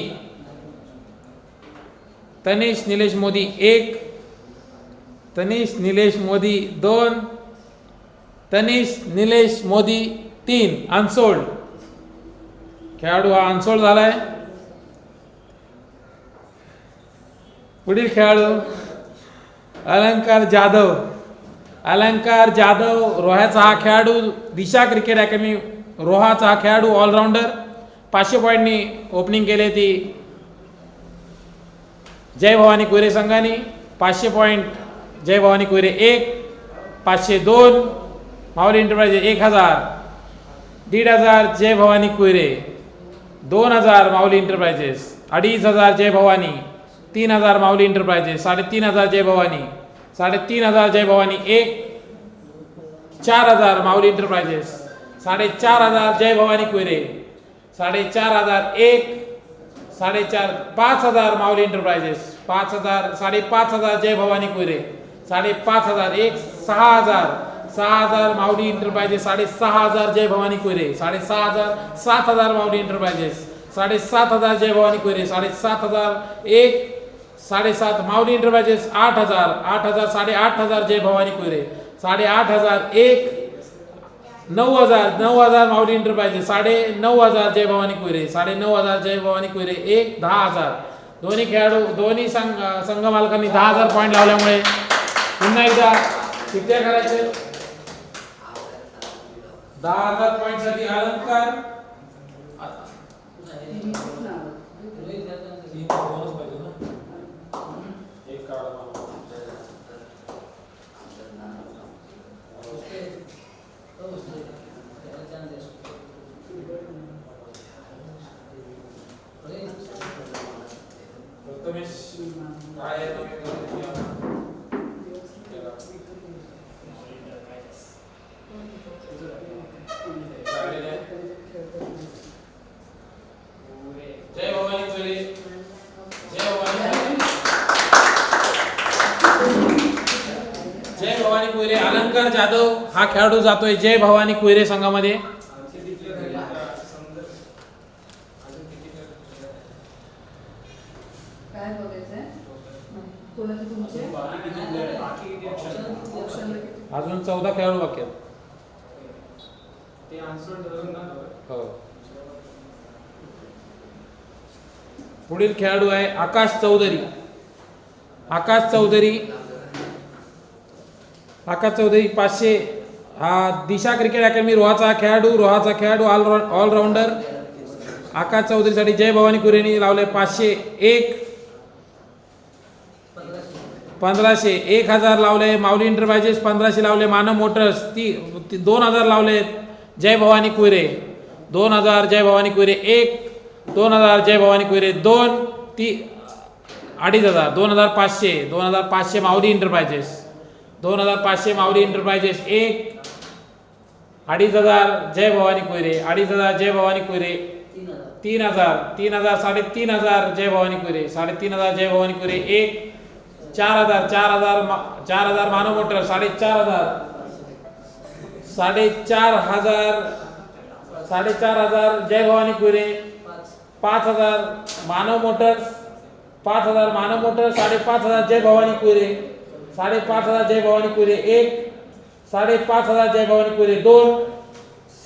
1 Tanish Nilesh Modi 2 Tanish Nilesh Modi 3 unsold खेळाडू हा अनसोल्ड झालाय. पुढील खेळाडू अलंकार जाधव रोह्याचा हा खेळाडू दिशा क्रिकेट अकॅडमी रोहाचा हा खेळाडू ऑलराऊंडर 500 पॉईंटनी ओपनिंग केली ती जय भवानी कुयरे संघाने. 500 point Jai Bhavani कुयरे 1 502 Mauli enterprises 1000 1500 Jai Bhavani Kuyre 2000 Mauli enterprises 2500 Jai Bhavani 3000 माऊली इंटरप्राइजेस 3500 जय भवानी 3500 जय भवानी 1 4000 माऊली इंटरप्राइजेस 4500 जय भवानी कुयरे 4500 1 5000 माऊली इंटरप्राइजेस 5500 जय भवानी कुयरे 5500 1 6000 माऊली इंटरप्राइजेस 6500 जय भवानी कुयरे 7000 माऊली इंटरप्राइजेस 7000 जय भवानी कुयरे 7000 1 7.5 माऊली इंटरप्राइजेस 8000 8500 जय भवानी कुयरे 8500 1 9000 माऊली इंटरप्राइजेस 9000 जय भवानी कुयरे 9000 जय भवानी कुयरे 1 10000 दोन्ही खेळाडू दोन्ही संघ मालकांनी 10000 पॉईंट लावल्यामुळे पुन्हा एकदा किती करायचे 10000 पॉईंट साठी अलंकार अलंकार जाधव हा खेळाडू जातोय जय भवानी कुयरे संघामध्ये. काय बघायचंय कोणाचे तुमचे अजून 14 खेळाडू बाकी आहेत. हो. पुढील खेळाडू आहे आकाश चौधरी. आकाश चौधरी 500 हा दिशा क्रिकेट अकॅडमी रोहाचा खेळाडू ऑलराऊंडर. आकाश चौधरीसाठी जय भवानी कुयरेंनी लावले 500 1 1500 1000 लावले माऊली इंटरप्राइजेस 1500 लावले मानव मोटर्स 2000 लावले जय भवानी कुयरे 2000 जय भवानी कुयरे 1 2000 जय भवानी कुयरे 2 2500 2500 माऊली इंटरप्राइजेस 2500 माऊली इंटरप्राइजेस 1 2500 जय भवानी कुयरे 2500 जय भवानी कुयरे 3000 3500 जय भवानी कुयरे 3500 जय भवानी कुयरे 1 4000 मानव मोटर 4500 जय भवानी कुयरे 5000 मानव मोटर्स 5500 जय भवानी कुयरे 5500 जय भवानी कुयरे 1 5500 जय भवानी कुयरे 2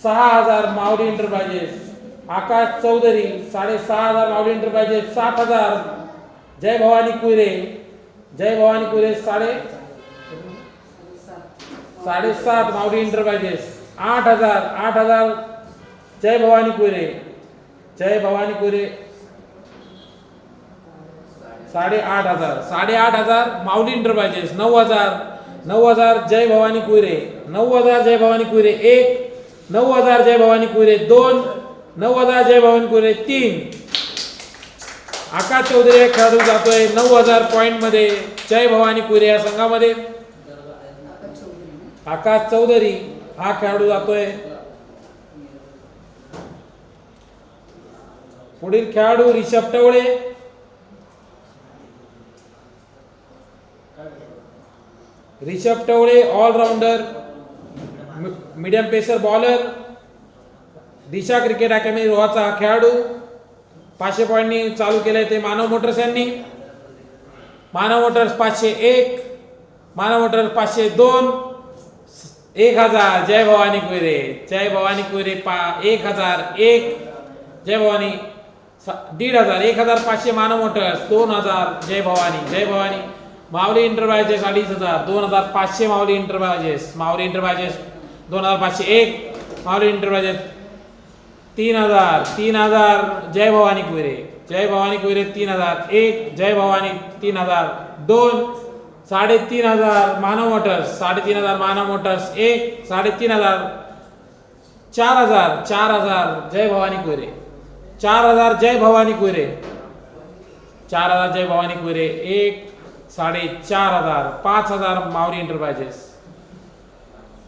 6000 माऊली इंटरप्राइजेस आकाश चौधरी 6500 माऊली इंटरप्राइजेस 7000 जय भवानी कुयरे 7.5 माऊली इंटरप्राइजेस 8000 जय भवानी कुयरे 8,500 माऊली इंटरप्राइजेस 9000 जय भवानी कुयरे 1 9,000 जय भवानी कुरे 2, 9,000 जय भवानी कुरे 3. आकाश चौधरी हा खेळाडू जातोय 9,000 पॉइंट मध्ये जय भवानी कुरे या संघामध्ये. आकाश चौधरी हा खेळाडू जातोय. पुढील खेळाडू Rishabh Tawale. Rishabh Tawale allrounder, medium pacer bowler, Disha cricket academy रोहाचा हा खेळाडू. 500 पॉईंटनी चालू केलंय ते मानव मोटर्स यांनी. मानव मोटर्स 501, मानव मोटर्स 502, 1000 जय भवानी कुरे. जय भवानी कुरे 1001, जय भवानी 1,500, 1,500 मानव मोटर्स 2,000 जय भवानी. जय भवानी माऊली इंटरप्राइजेस 2,500, 2,500 माऊली इंटरप्राइजेस. माऊली इंटरप्राइजेस 2,501, माऊली इंटरप्राइजेस 3,000, 3,000 जय भवानी कुरे. जय भवानी कुरे 3,001, जय भवानी 3,000, 2, 3,500 मानव मोटर्स, 3,500 मानव मोटर्स 1, 3,500, 4,000, 4,000 जय भवानी कुरे. 4,000 जय भवानी कुरे. 4,000 जय भवानी कुरे 1, 4,500, 5,000 माऊली इंटरप्राइजेस,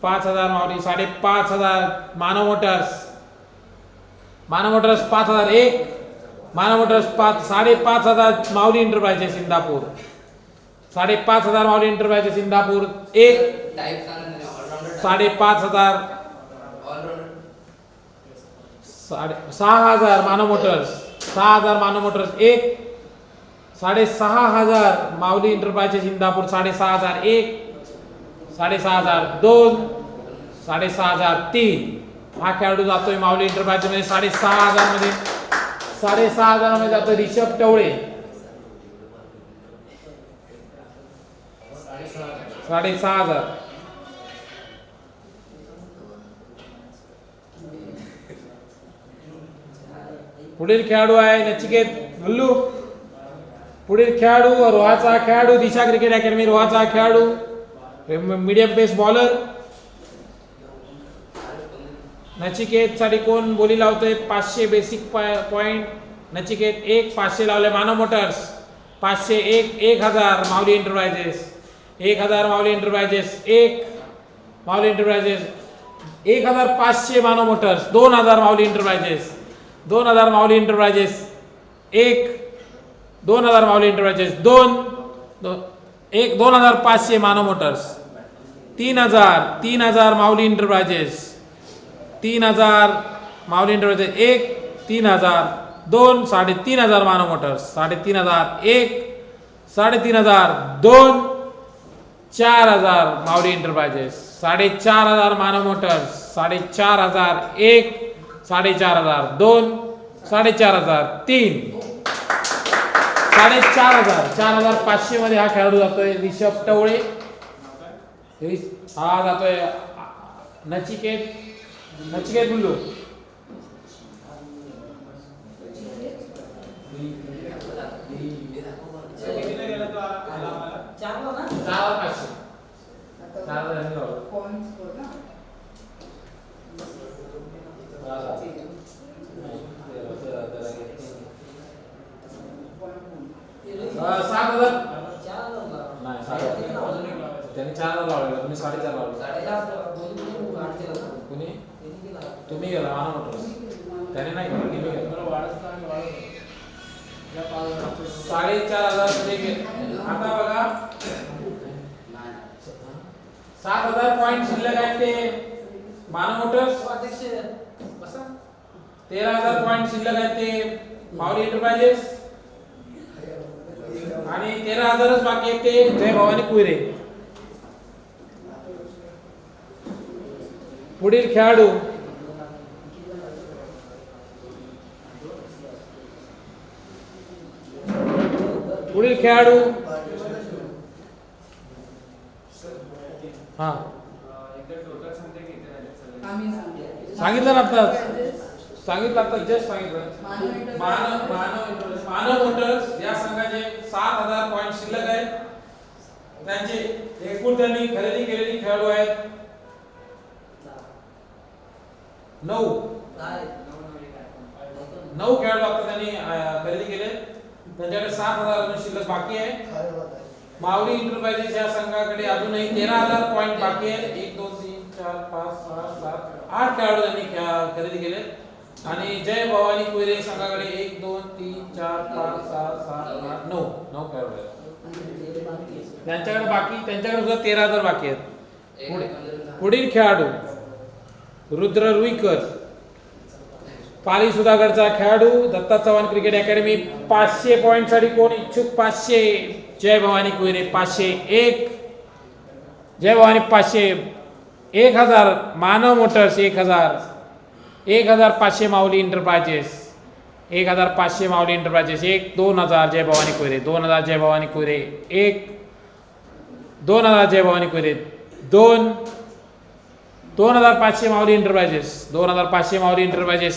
5,000 माऊली, 5,500 मानव मोटर्स. मानव मोटर्स 5,001, मानव मोटर्स 5,500 माऊली इंटरप्राइजेस इंदापूर. 5,500 माऊली इंटरप्राइजेस इंदापूर 1, टाइप सांगा ना, ऑलराउंडर. 5,500, ऑलराउंडर 6,000 मानव मोटर्स, 6,000 मानव मोटर्स 1, 6,500 माऊली इंटरप्राइजेस इंदापूर 6,500 1, 6,500 2, 6,500 3. हा खेळाडू जातोय माऊली इंटरप्राइजेस मध्ये 6,500 मध्ये. 6,500 मध्ये जातोय ऋषभ टवळे. 6,500. पुढील खेळाडू आहे नचिकेत गुल्लू. पुढील खेळाडू रोहाचा खेळाडू, दिशा क्रिकेट अकॅडमी रोहाचा खेळाडू, मीडियम पेस बॉलर. नचिकेत साठी कोण बोली लावतोय? 500 बेसिक पॉइंट. नचिकेत 1, 500 लावले. मानव motors 501, 1,000 Mauli enterprises, 1,000 Mauli enterprises 1, माऊली enterprises 1,500 Manav motors 2,000 Mauli enterprises, 2,000 Mauli enterprises 1, 2,000 Mauli enterprises 2, 2,500 Manav motors 3,000, 3,000 माऊली इंटरप्राइजेस, 3,000 माऊली इंटरप्राइजेस 1, 3,000 2, 3,500 मानव मोटर्स 3,500 1, 3,500 2, 4,000 माऊली इंटरप्राइजेस 4,500 मानव मोटर्स 4,500 1, 4,500 2, 4,500 3, 4,500, 4,500 मध्ये हा खेळाडू जातोय ऋषभ टवळे. हा जातोय नचिकेत बुल्लू. पॉइंट्स बघा. 7,000 नाही, 7,000 त्यांनी 4,000 लावले, तुम्ही 4,500 लावले. कुणी? तुम्ही गेला मानव मोटर्स, त्याने नाही केलं, तुम्ही गेला. 4,500 मध्ये गेले. आता बघा 7,000 पॉइंट शिल्लक आहेत ते मानव मोटर्स. 13,000 पॉइंट शिल्लक आहेत ते माऊली एंटरप्राइजेस आणि 13,000च बाकी आहेत ते जय भवानी कुरे. पुढील खेळाडू हा सांगितलं ना आता, जस्ट सांगितलं. मानव मोटर्स या संघाचे 7,000 पॉइंट शिल्लक आहेत. त्यांचे एकूण त्यांनी खरेदी केलेली खेळाडू आहेत 9 खेळाडू आता त्यांनी खरेदी केले. त्यांच्याकडे 7,000 अजून शिल्लक बाकी आहे. माऊली इंटरप्राइजेस या संघाकडे अजूनही 13,000 पॉइंट बाकी आहे. 1 2 3 4 5 6 7 8 खेळाडू त्यांनी खरेदी केले. आणि जय भवानी कुयरे संघाकडे 1 2 3 4 5 6 7 8 9 खेळाडू आहेत. त्यांच्याकडे सुद्धा 13,000 बाकी आहेत. पुढील खेळाडू रुद्र रुईकर, पाली सुधागडचा खेळाडू, Datta Chavan cricket academy. 500 point साठी कोण इच्छुक? 500 Jay Bhavani Kuyre. 501 Jay Bhavani. 500 1000 Manav motors. 1500 Mauli enterprises. 1500 Mauli enterprises. 2000 Jay Bhavani Kuyre. 2000 Jay Bhavani Kuyre. 2000 Jay Bhavani Kuyre. 2500 Mauli enterprises. 2500 Mauli enterprises.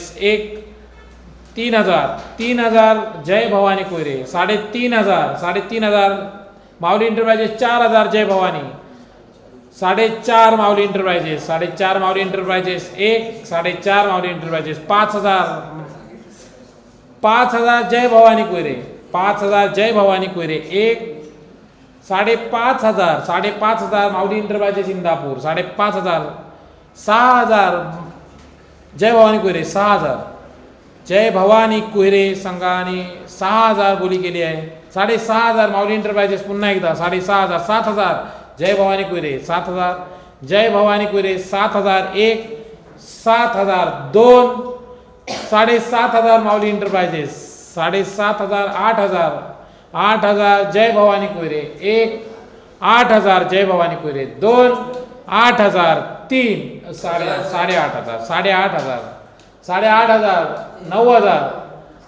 3000 Jay Bhavani Kuyre. 3500 Mauli enterprises. 4000 Jay Bhavani. 4.5 Mauli enterprises. 4.5 Mauli enterprises. 4.5 Mauli enterprises. 5000 Jay Bhavani कुयरे. 5000 Jay Bhavani कुयरे. 5,500 माऊली इंटरप्राइजेस इंदापूर. 5,500. 6,000 जय भवानी कुयरे. 6,000 जय भवानी कुयरे संघाने 6,000 बोली केली आहे. 6,500 माऊली इंटरप्राइजेस. पुन्हा एकदा 6,500. 7,000 जय भवानी कुयरे. 7,000 जय भवानी कुयरे. 7,000. 7,000. 7,500 माऊली इंटरप्राइजेस. 7,500. 8,000 जय भवानी कुयरे. 8,000 जय भवानी कुयरे. 8,000. 8,500. 8,500.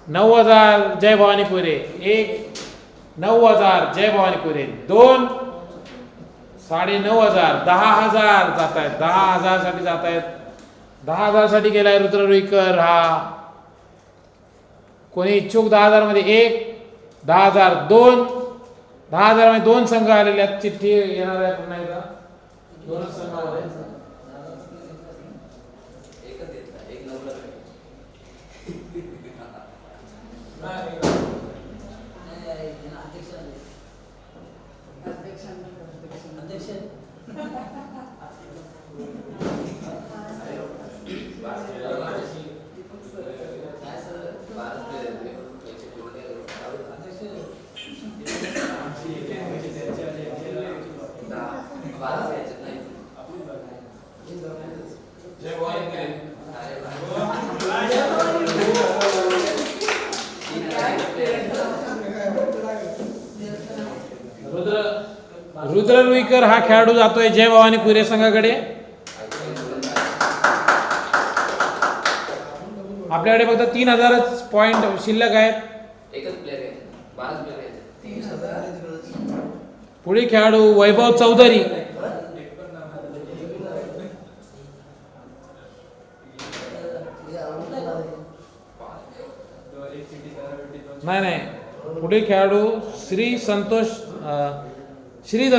9,000 जय भवानी कुयरे. 9,000 जय भवानी कुयरे. 9,500. 10,000 जात आहेत. 10,000 साठी जात आहेत. 10,000 साठी गेलाय रुद्र रुईकर. हा कोणी इच्छुक? 10,000 मध्ये 10,000. 10,000 मध्ये 2 संघ आलेले आहेत. चिठ्ठी येणार आहे पुन्हा एकदा. 2 संघामध्ये रुद्र रुईकर हा खेळाडू जातोय जय भवानी कुयरे संघाकडे. आपल्याकडे फक्त 3,000 पॉइंट शिल्लक आहेत. पुढील खेळाडू वैभव चौधरी. नाही. पुढील खेळाडू Shri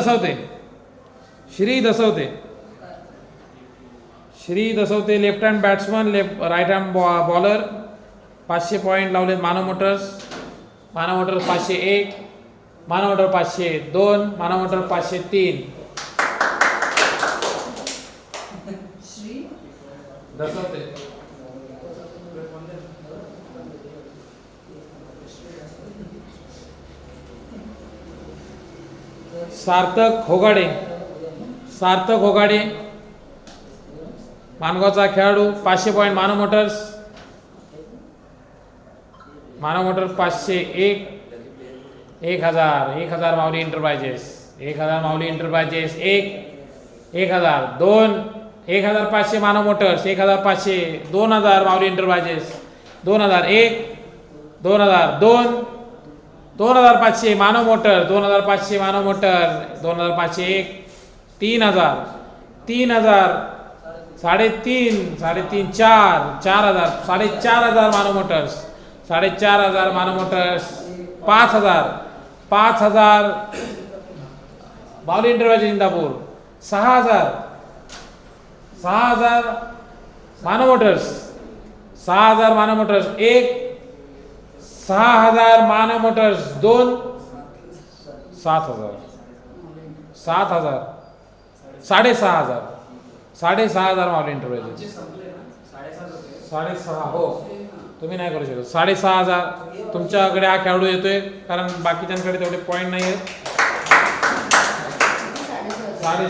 Dasavate left hand batsman, right hand bowler. 500 point लावलेत. Manav motors 501, Manav motor 502, Manav motor 503. Shri Dasavate. Sarthak Hogade मानगावचा खेळाडू. 500 point. Manav motors 501, 1,000 Mauli enterprises. 1,000 Mauli enterprises. 1,000. 1,500 Manav motors. 1,500. 2,000 Mauli enterprises. 2,000. 2,000. 2,500 Manav motor. 2,500 Manav motor. 2,500. 3,000. 3,000. 3,500. 4,000. 4,500 Manav motors. 4,500 Manav motors. 5,000. माऊली इंटरप्राइजेस इंदापूर. 6,000. मानव motors 6000 Manav motors 1, 6000 Manav motors 2, 7000 7000 6500 6500 माऊली इंटरप्राइजेस 6.5 हो तुम्ही नाही करू शकत 6500 तुमच्याकडे हा खेळाडू येतोय कारण बाकीच्यांकडे तेवढे पॉईंट नाही आहेत 6.5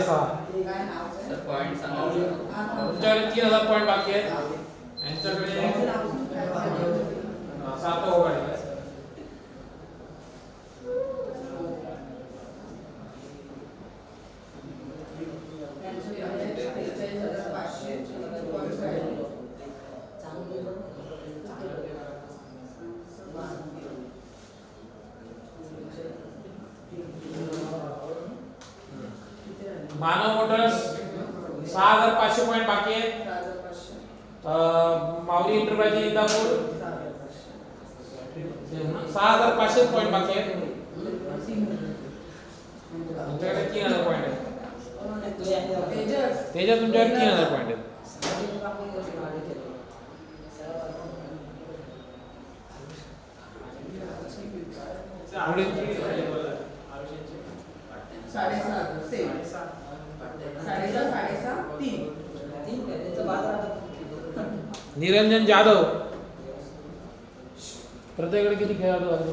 सर पॉईंट सांगा. तुमच्याकडे 3000 पॉईंट बाकी आहेत यांच्याकडे 7 ओव्हर आहे मानव मोटर्स 6500 पॉईंट बाकी आहेत माऊली इंटरप्राइजेस इंदापूर 6500 पॉईंट बाकी आहेत तुमच्याकडे 3000 पॉईंट आहेत तेजस तुमच्याकडे 3000 पॉईंट आहेत निरंजन जाधव प्रत्येकाकडे किती खेळाडू आहेत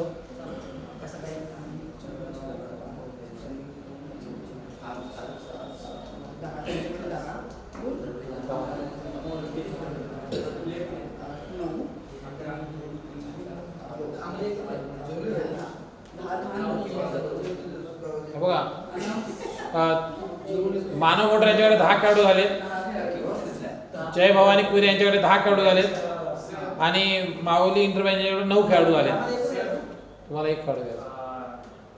बघा मानव मोटर यांच्याकडे 10 खेळाडू झाले जय भवानी कुईर यांच्याकडे 10 खेळाडू झालेत आणि माऊली इंटरप्राइज यांच्याकडे 9 खेळाडू झाले तुम्हाला एक खेळाडू घ्यायचा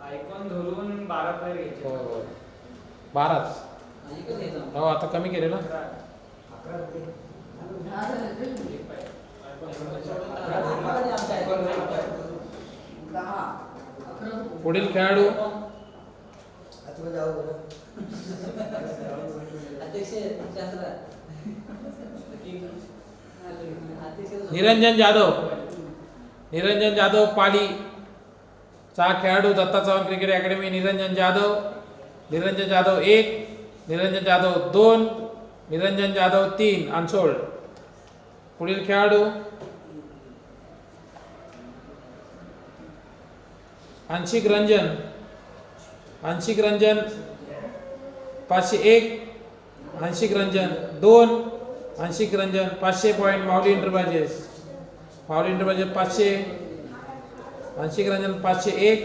आयकॉन धरून 12 प्लेयर घ्यायचे हो हो 12च हो आता कमी केले ना पुढील खेळाडू निरंजन जाधव पाली चा खेळाडू Datta Chavan cricket academy Niranjan Jadhav 1, Niranjan Jadhav 2, Niranjan Jadhav 3 unsold. पुढील खेळाडू अंशिक रंजन 501, अंशिक रंजन 2, अंशिक रंजन 500 पॉइंट माऊली इंटरप्राइजेस 500, अंशिक रंजन 501,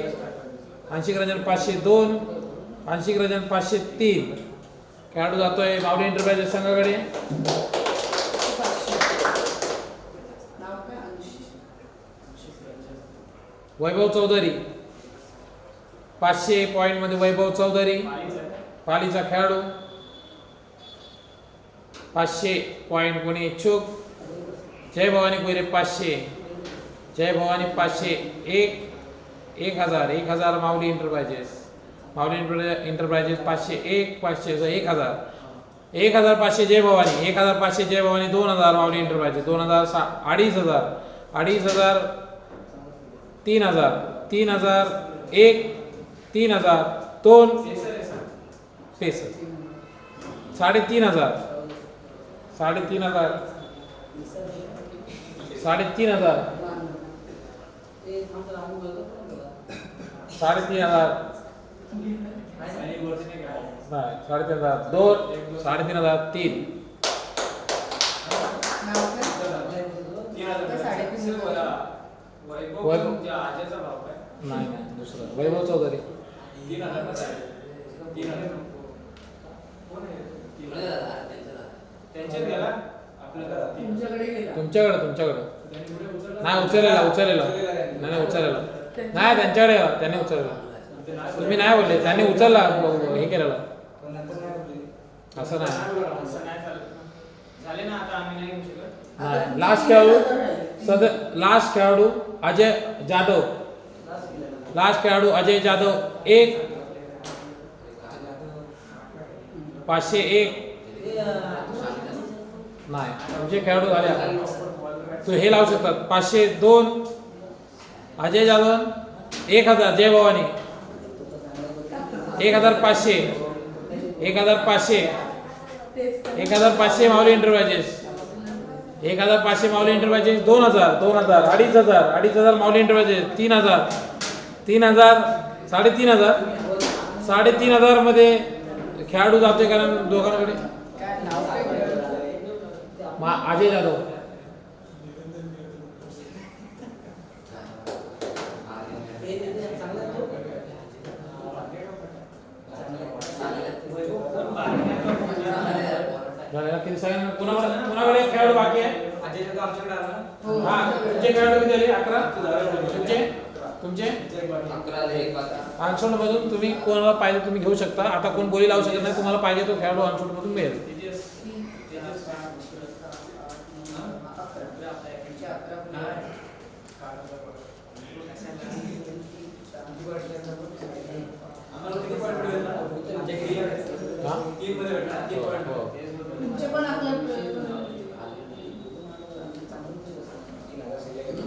अंशिक रंजन 502, अंशिक रंजन 503. खेळाडू जातोय माऊली इंटरप्राइजेस संघाकडे. वैभव चौधरी 500 पॉइंट मध्ये वैभव चौधरी पालीचा खेळाडू 500 पॉइंट कोणी इच्छुक. जय भवानी कोयरे 500, जय भवानी 500, 1000 माऊली इंटरप्राइजेस 501, 500 1500 जय भवानी 1500 जय भवानी 2000 माऊली इंटरप्राइजेस 2000 2500 3000 1 3000 2 65 3500 3500 2 3500 3 वैभव नाही दुसरा वैभव चौधरी 3000 तुमच्याकडे नाही उचललेला नाही त्यांच्याकडे त्यांनी उचललेला. तुम्ही नाही बोलले त्यांनी उचलला हे केलेला असं नाही. झाले ना आता आम्ही नाही घेऊ शकत. नाही लास्ट खेळाडू अजय जाधव 1 501 नाही तुमचे खेळाडू झाले आता. तू हे लावू शकतात 502 अजय जाधव, 1000 जय भवानी, 1500, 1500, 1500 माऊली एंटरप्राइजेस, 1500 माऊली एंटरप्राइजेस, 2000, 2000, 2500, 2500 माऊली एंटरप्राइजेस, 3000, 3000, 3500, 3500 मध्ये खेळाडू जाते कारण दोघांकडे अजय जाधव. किती सगळ्यांना कुणाकडे खेळाडू बाकी आहे? अजय जाधव आमच्याकडे आला. हा तुमचे खेळाडू किती झाले? 11. तुमचे 11 एक बाकी. अनशोल्ड मधून तुम्ही कोणाला पाहिजे तुम्ही घेऊ शकता. आता कोण बोली लावू शकत नाही. तुम्हाला पाहिजे तो खेळाडू अनशोल्ड मधून मिळेल. हा? तुमचे पण आपलं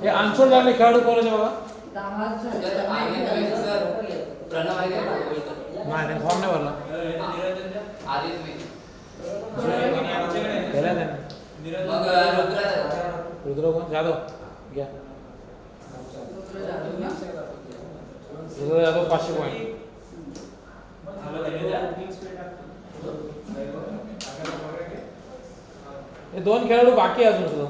हे अनशोल्ड झाले खेळाडू कोणाचे बघा? 10 झाले. सर प्रणव आहे का? नाही फॉर्म नाही भरला. आदित मी. केला त्याने. मग रुद्र कोण? जाधव घ्या. रुद्र जाधव 500 पॉईंट. हे 2 खेळाडू बाकी आहे अजून सुद्धा.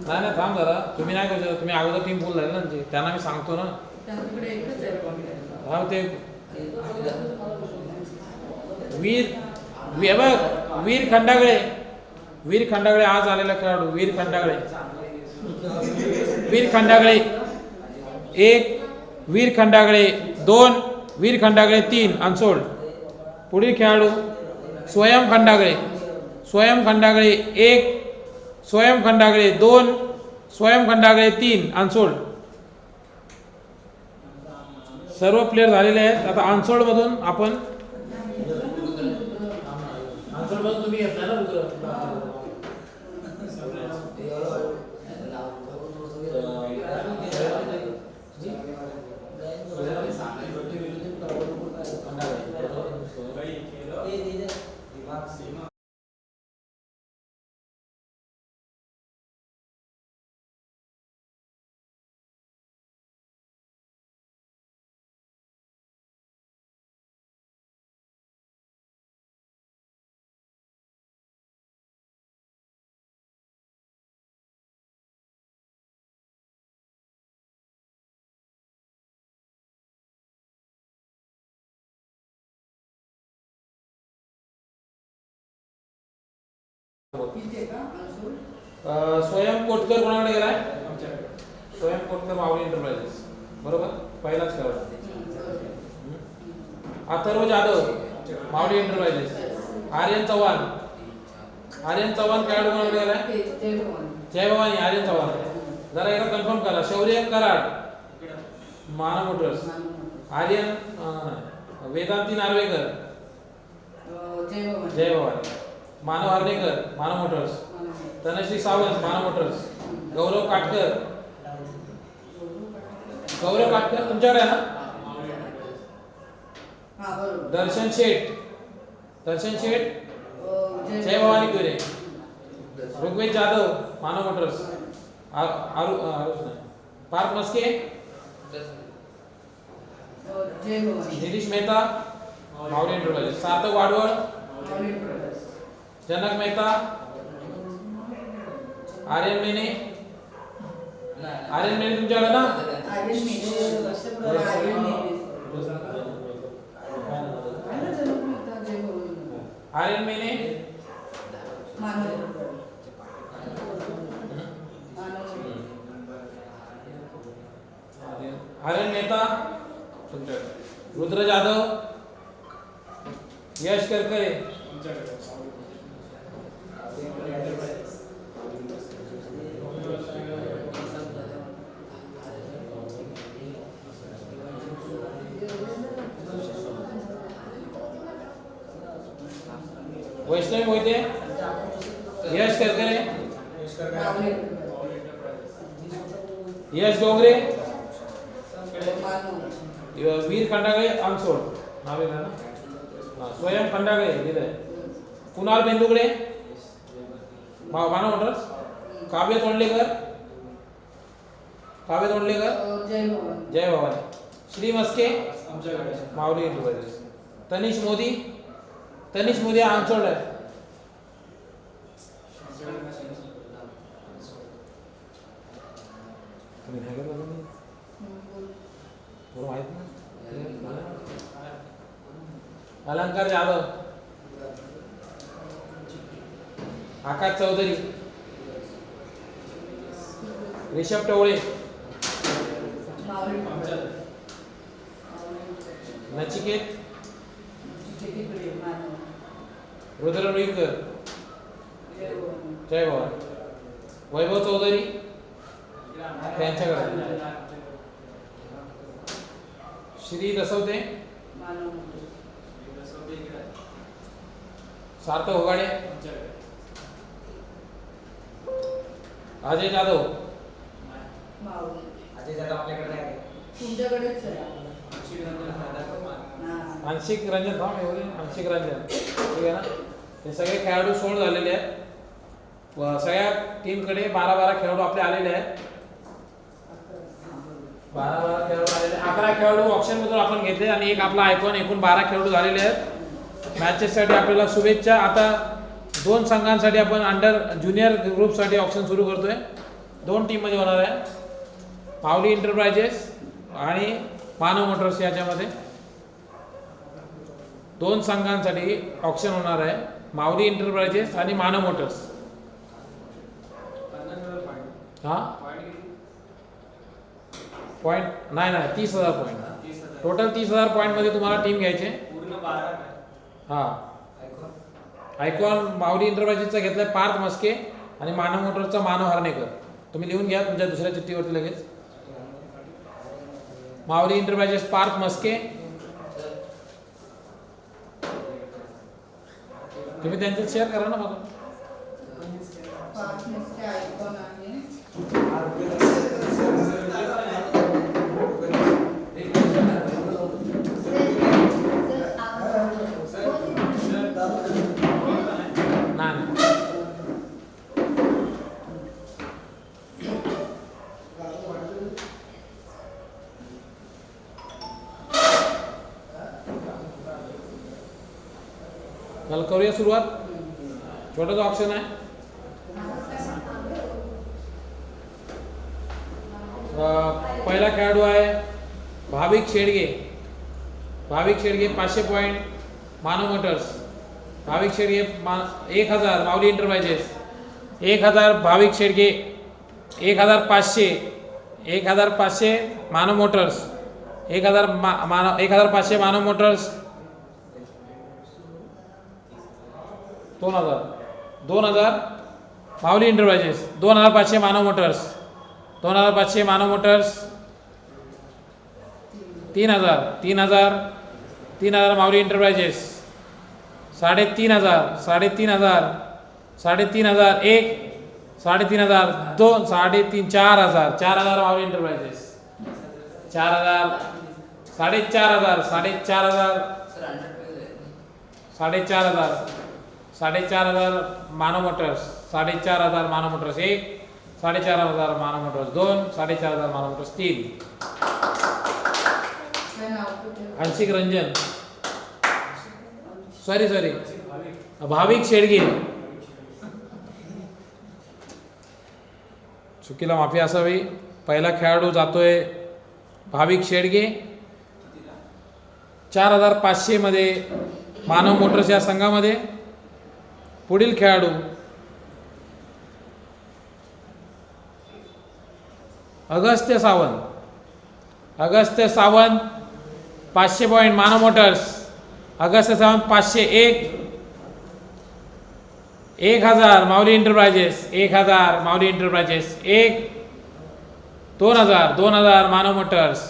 नाही थांब जरा. तुम्ही नाही करू शकत. तुम्ही अगोदर टीम फुल झाली ना त्यांची. त्यांना मी सांगतो ना. त्यांच्याकडे एकच आहे. हा ते वीर खंडागळे. वीर खंडागळे आज आलेला खेळाडू. वीर खंडागळे 1, वीर खंडागळे 2, वीर खंडागळे 3 अनसोल्ड. पुढील खेळाडू स्वयं खंडागळे. 1, स्वयं खंडागळे 2, स्वयं खंडागळे 3 अनसोल्ड. सर्व प्लेयर झालेले आहेत. आता अनसोल्ड मधून आपण अनसोल्ड मधून तुम्ही घेतला ना रुद्र. इथे का अनसोल्ड? स्वयं कोटकर कोणाकडे गेलाय? स्वयं कोटकर माऊली एंटरप्राइजेस. बरोबर पहिलाच खेळाडू. अथर्व जाधव माऊली एंटरप्राइजेस. आर्यन चव्हाण खेळाडू कोणाकडे गेलाय? जय भवानी. जय भवानी आर्यन चव्हाण. जरा एकदा कन्फर्म करा. शौर्य कराड माना मोटर्स. आर्यन वेदांती नार्वेकर जय भवानी. मानव हर्णेकर मानव मोटर्स. तनश्री सावंत मानव मोटर्स. गौरव काटकर तुमच्याकडे आहे ना? हा बरोबर. दर्शन शेठ जय भवानी कुरे. ऋग्वेद जाधव मानव मोटर्स. पार्थ मस्के जय भवानी. नितीश मेहता माऊली एंटरप्राइजेस. सार्थक वाडवळ माऊली ब्रदर्स. जनक मेहता. आर्यन मेने तुमच्याकडे ना? आर्यन मेहता. आर्यन मेहता. जय भवानी. आर्यन मेने मानव. आर्यन मेहता तुमच्याकडे. रुद्र जाधव यश करकरे वैष्णवी मोहिते, यश करकरे, माऊली यश डोंगरे, मानव वीर खंडागळे अनसोड नाव आहे ना, स्वयं खंडागळे लिहिलंय, कुणाल बेंदुगडे मानव मोटर्स, काव्य तोंडलेकर, जय भवानी जय भवानी, श्री मस्के माऊली इंटरप्राइजेस, तनिष मोदी अनसोड आहे. तुम्ही नाही का बघा माहित नाही. अलंकार जाधव, आकाश चौधरी, ऋषभ टवळे, माऊली नचिकेत तिकडे मानव रुद्र रुईकर, जय भवानी जय भवानी, वैभव चौधरी त्यांच्याकडे, श्री दसवते, मानव सार्थक होगाडे, अजय जाधव, माऊली अजय जाधव आपल्याकडे आहे. तुमच्याकडेच आहे हा. आंशिक रंजन थांब एवढे आंशिक रंजन ठीक आहे ना. हे सगळे खेळाडू सोड झालेले आहेत व सगळ्या टीमकडे 12 खेळाडू आपले आलेले आहेत. 12 खेळाडू आलेले 11 खेळाडू ऑप्शन मधून आपण घेतले आणि एक आपला आयकॉन, एकूण 12 खेळाडू झालेले आहेत. मॅचेससाठी आपल्याला शुभेच्छा. आता 2 संघांसाठी आपण अंडर ज्युनियर ग्रुपसाठी ऑप्शन सुरू करतोय. 2 टीम मध्ये होणार आहे, माऊली इंटरप्राइजेस आणि मानव मोटर्स. याच्यामध्ये 2 संघांसाठी ऑप्शन होणार आहे, माऊली इंटरप्राइजेस आणि मानव मोटर्स. हा पॉइंट नाही 30,000 पॉइंट टोटल. 30,000 पॉइंट मध्ये तुम्हाला टीम घ्यायचे. पूर्ण 12 हा आयकॉन माऊली इंटरप्राइजेसचा घेतलाय पार्थ मस्के आणि मानव मोटर्सचा मानव हर्णेकर. तुम्ही लिहून घ्या तुमच्या दुसऱ्या चिठ्ठीवरती लगेच. माऊली इंटरप्राइजेस पार्थ मस्के, तुम्ही त्यांच्यात शेअर करा ना मला. पाच नुसते आयकॉन आहे. नाही चल करूया सुरुवात. छोटासा ऑप्शन आहे. पहिला खेळाडू आहे भाविक शेडगे. 500 point Manav Motors. भाविक शेडगे 1000 माऊली इंटरप्राइजेस. 1000 भाविक Shedge. 1500 Manav motors. 1500 Manav motors. 2000 Mauli enterprises. 2500 Manav motors. 2500 Manav motors. 3000 माऊली इंटरप्राइजेस. 3500 1 3500 2 3.5 4000 माऊली इंटरप्राइजेस. 4000 4.5 सर 100 4.5 मानव मोटर्स. 4.5 मानव मोटर्स 1 4.5 मानव मोटर्स 2 4.5 मानव मोटर्स 3. काय नाव कुठे? आंशिक रंजन सॉरी भाविक शेडगे. चुकीला माफी असावी. पहिला खेळाडू जातोय भाविक शेडगे. 4500 मध्ये मानव मोटर्स या संघामध्ये. पुढील खेळाडू Agastya Sawant 500 point Manav Motors. Agastya Sawant 1000 Mauli enterprises. 2000 Manav Motors.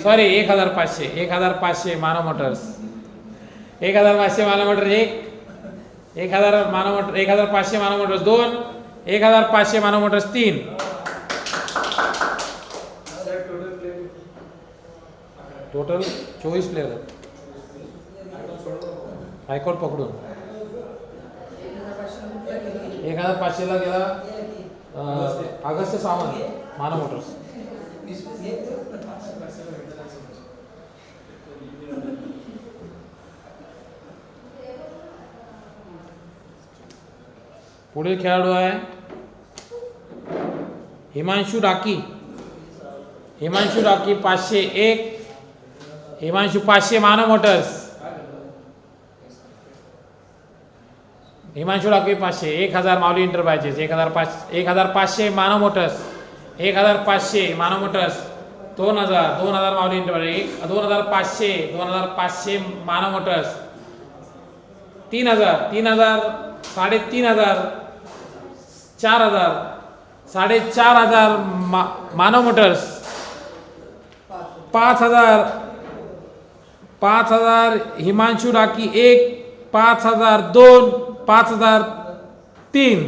Sorry 1500 Manav motors. 1500 Manav motors 1, 1000 मानव motor 1500 Manav motors 2, 1500 Manav motors 3. Total 24 player आहेत. हायकोर्ट पकडून 1500 ला गेला अगस्त सावंत मानव मोटर्स. पुढील खेळाडू आहे हिमांशु डाकी. 501. हिमांशु 500 मानव मोटर्स. हिमांशु डाकी 500. 1000 Mauli enterprises. 1500 Manav motors. 1500 Manav motors. 2000 Mauli enterprises. 2500 Manav motors. 3000 3500 4000 4500 मानव मोटर्स. 5000 हिमांशु डाकी 1, 5000 2, 5000 3.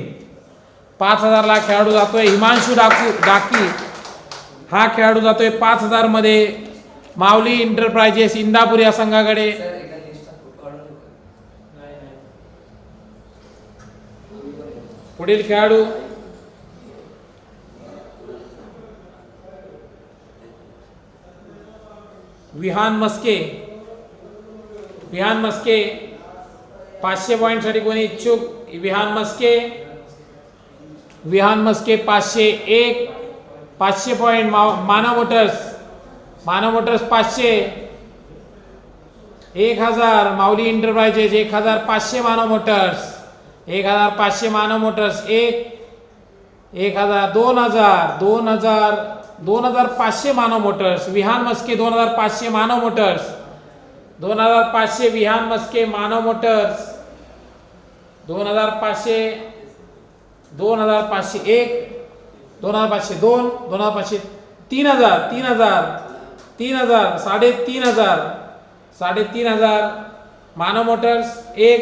5000 ला खेळाडू जातोय हिमांशु डाकी. हा खेळाडू जातोय 5000 मध्ये माऊली इंटरप्राइजेस इंदापूर या संघाकडे. सर एका लिस्ट काढून देऊ का? पुढील खेळाडू विहान मस्के. 500 पॉइंट साठी कोणी इच्छुक? Vihaan Maske 501. 500 point Manav motors 500. 1000 Mauli enterprises 1500 Manav motors. 1500 Manav motors 1, 1000 2500 Manav Motors. Vihaan Maske 2500 Manav motors. 2500 Vihaan Maske मानव मोटर्स. 2500 1, 2500 2, 2500 3000 3500 मानव मोटर्स. 1,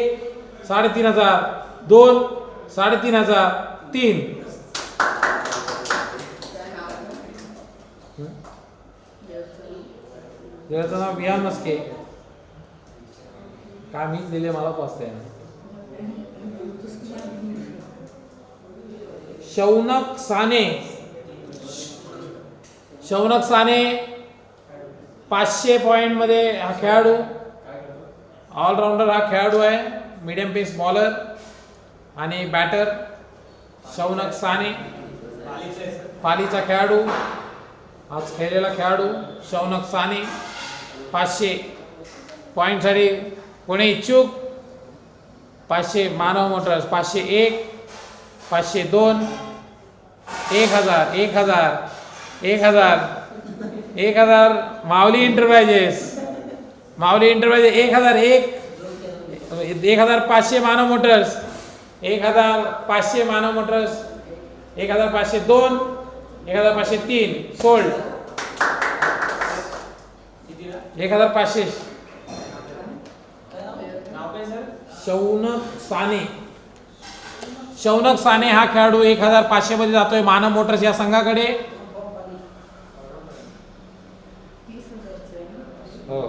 3500 2, 3500 3. त्याचं नाव विहान मस्के. काय मीच लिहिले मला वाचता येणार. शौनक साने 500 पॉइंट मध्ये हा खेळाडू ऑलराऊंडर हा खेळाडू आहे. मीडियम पेस बॉलर आणि बॅटर. शौनक साने पालीचा खेळाडू. आज खेळलेला खेळाडू शौनक साने. 500 पॉइंट साठी कोणी इच्छुक? 500 Manav motors. 501, 502, 1000 Mauli enterprises 1001. 1500 Manav motors. 1500 Manav motors. 1502, 1503 sold. 1500 नाव काय सर? शौनक साने हा खेळाडू 1500 मध्ये जातोय मानव मोटर्स या संघाकडे. 30,000 आहे ना? हो.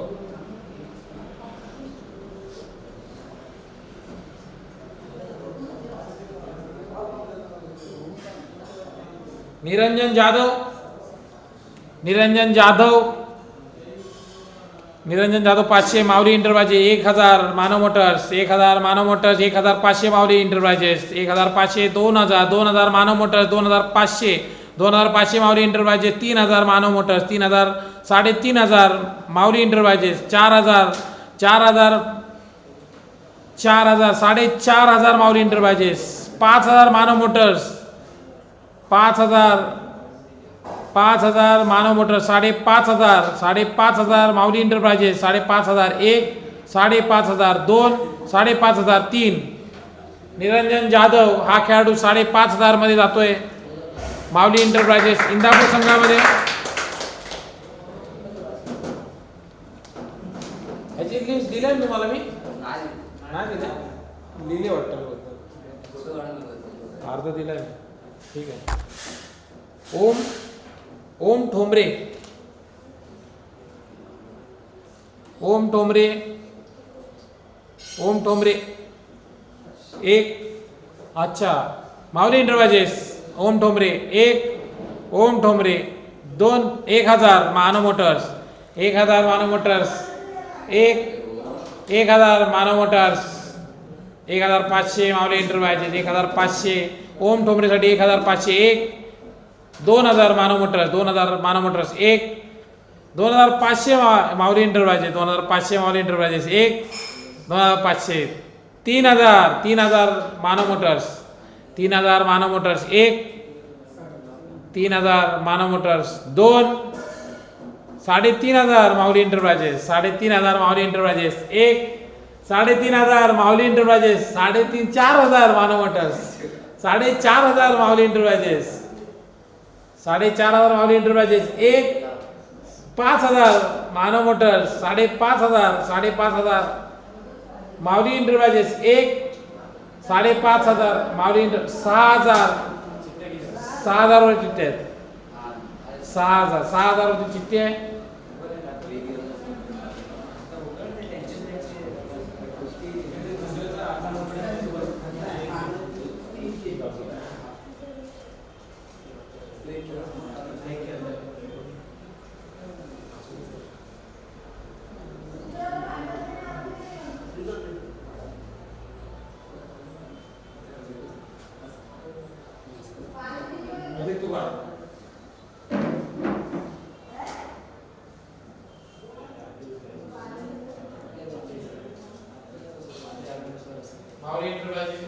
निरंजन जाधव 500 माऊली enterprises. 1000 Manav motors. 1500 Mauli enterprises. 1500 2000 Manav motors. 2500 Mauli enterprises. 3000 Manav motors. 3000 3500 Mauli enterprises. 4000 4500 माऊली enterprises. 5000 Manav Motors. 5000 Manav motors. 5500 माऊली इंटरप्राइजेस. 5500 1, 5500 2, 5500 3. निरंजन जाधव हा खेळाडू 5500 मध्ये जातोय माऊली इंटरप्राइजेस इंदापूर संघामध्ये. ह्याची लिस्ट दिली आहे तुम्हाला मी. नाही दिले लिहिले वाटतं अर्ध दिलाय ठीक आहे. ओम ठोंबरे. ओम ठोंबरे एक. अच्छा माऊली इंटरवाजेस. ओम ठोंबरे एक. ओम ठोंबरे दोन. 1000 मानव मोटर्स. 1000 मानव मोटर्स एक. 1000 मानव मोटर्स. 1500 माऊली इंटरवाजेस. 1500 ओम ठोंबरेसाठी 1500 एक. 2000 मानव मोटर्स. 2000 मानव मोटर्स एक. 2500 माऊली इंटरप्राइजेस. 2500 माऊली इंटरप्राइजेस एक. 2500 3000 मानव मोटर्स. 3000 मानव मोटर्स एक. 3000 मानव मोटर्स दोन. 3500 माऊली इंटरप्राइजेस. 3500 माऊली इंटरप्राइजेस एक. 3500 माऊली इंटरप्राइजेस. 4000 मानव मोटर्स. 4500 माऊली इंटरप्राइजेस. 4500 माऊली इंटरप्राइजेस एक. 5000 मानव मोटर्स. 5500 माऊली इंटरप्राइजेस एक. 5500 माऊली इंटर. 6000 वर चिठ्ठ्या आहेत. 6000 वरती चिठ्ठी आहे. माऊली इंटरप्राइजेस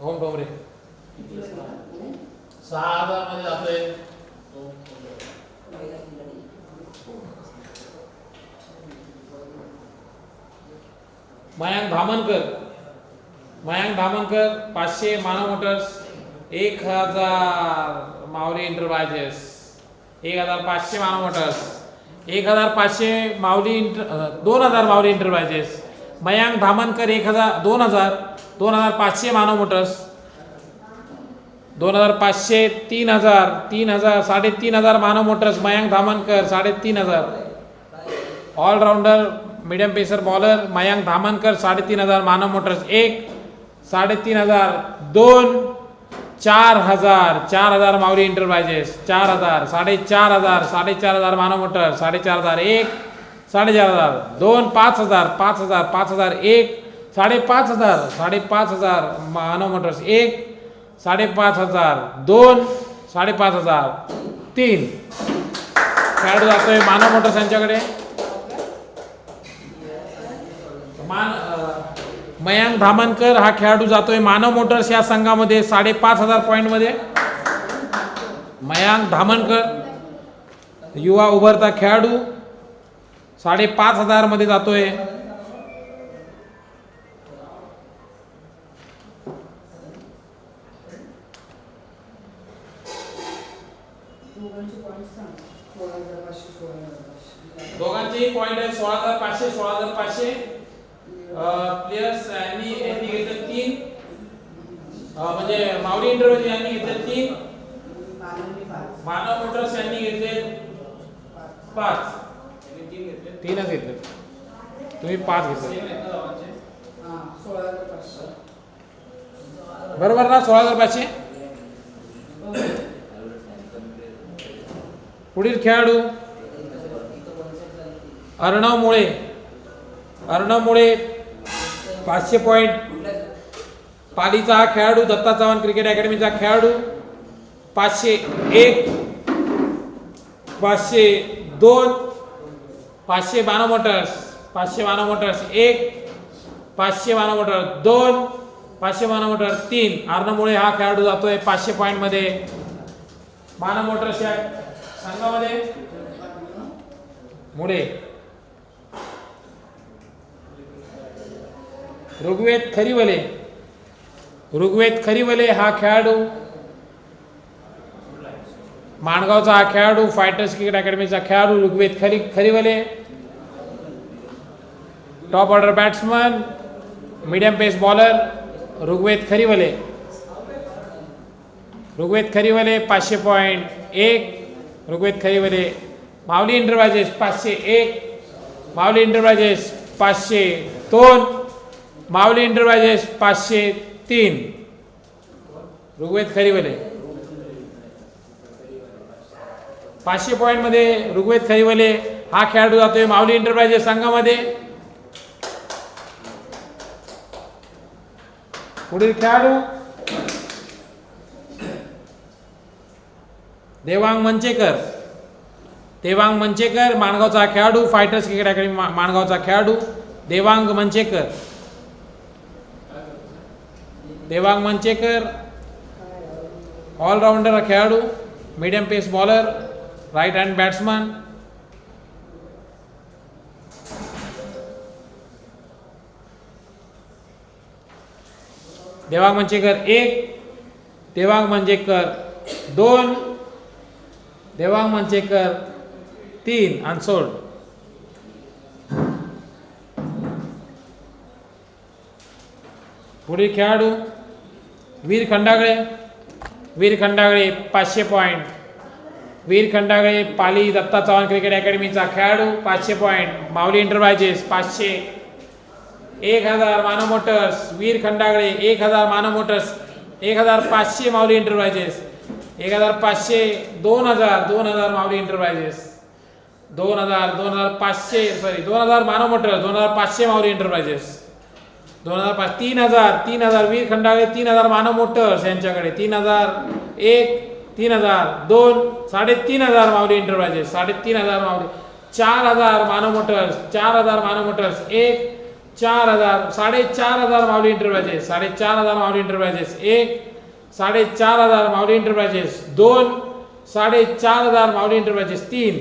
ओम ठोंबरे 6000 मध्ये जातोय. Mayank Dhamankar 500 Manav motors. 1000 Mauli enterprises. 1500 Manav motors. 1500 Mauli 2000 Mauli enterprises. Mayank Dhamankar 2000 2500 Manav motors. 2500 3000 3500 Manav motors. Mayank Dhamankar 3500 allrounder medium pacer bowler. Mayank Dhamankar 3500 Manav motors एक. 3500 दोन. 4000 माऊली इंटरप्राइजेस. 4000 4500 मानव मोटर्स. 4500 एक. 4500 दोन. 5000 एक. 5500 मानव मोटर्स एक. 5500 दोन. 5500 तीन. खेळाडू जातोय मानव मोटर्स यांच्याकडे. मयांक धामनकर हा खेळाडू जातोय मानव मोटर्स या संघामध्ये 5500 पॉइंट मध्ये. मयांक धामनकर युवा उभरता खेळाडू 5500 मध्ये जातोय. दोघांचेही पॉइंट आहे 16500 16500. प्लेयर्स यांनी घेतले 3. म्हणजे माऊली इंटरव्ह्यू यांनी घेतले 3. मानव मोटर्स यांनी घेतले 5. 3च घेतले. तुम्ही 5 घेतले बरोबर ना. 16500. पुढील खेळाडू अर्णव मुळे 500 पॉइंट. पालीचा हा खेळाडू दत्ता चव्हाण क्रिकेट अकॅडमीचा खेळाडू 501 502 500 मानव मोटर्स. 500 मानव मोटर्स एक. 500 मानव मोटर्स दोन. 500 मानव मोटर्स तीन. अर्णमुळे हा खेळाडू जातोय 500 पॉइंट मध्ये मानव मोटर्स या संघामध्ये. मुळे ऋग्वेद खरीवले हा खेळाडू माणगावचा हा खेळाडू फायटर्स क्रिकेट अकॅडमीचा खेळाडू Rugved Kharivale. Top order batsman medium pace bowler Rugved Kharivale. Rugved Kharivale 500.1. Rugved Kharivale. Mauli enterprises 501. Mauli enterprises 502. Mauli enterprises 503. Rugved Kharivale 500 point मध्ये ऋग्वेद खरीवले हा खेळाडू जातोय माऊली इंटरप्राइजेस संघामध्ये. पुढील खेळाडू देवांग मंचेकर. देवांग मंचेकर माणगावचा खेळाडू फायटर्स क्रिकेट अकॅडमी माणगावचा खेळाडू देवांग मंचेकर. देवांग मंचेकर ऑलराऊंडर खेळाडू medium pace bowler right hand batsman. Devang Manchekar 1. Devang Manchekar 2. Devang Manchekar 3 unsold. पुढील खेळाडू वीर खंडागळे. वीर खंडागळे 500 पॉईंट. वीर खंडागळे पाली दत्ता चव्हाण क्रिकेट अकॅडमीचा खेळाडू 500 point. Mauli enterprises 500. 1000 Manav motors Veer Khandagale. 1000 Manav motors. 1500 Mauli enterprises. 1500. 2000 Mauli enterprises. 2000 Manav motors. 2500 Mauli enterprises. 3000 वीर खंडागळे. 3000 मानव मोटर्स यांच्याकडे. 3000. 1. 3000. 2. 3500 माऊली इंटरप्राइजेस. 3500 माऊली. 4000 मानव मोटर्स. 4000 मानव मोटर्स. 1. 4000. 4500 माऊली इंटरप्राइजेस. 4500 माऊली इंटरप्राइजेस. 1. 4500 माऊली इंटरप्राइजेस. 2. 4500 माऊली इंटरप्राइजेस. 3.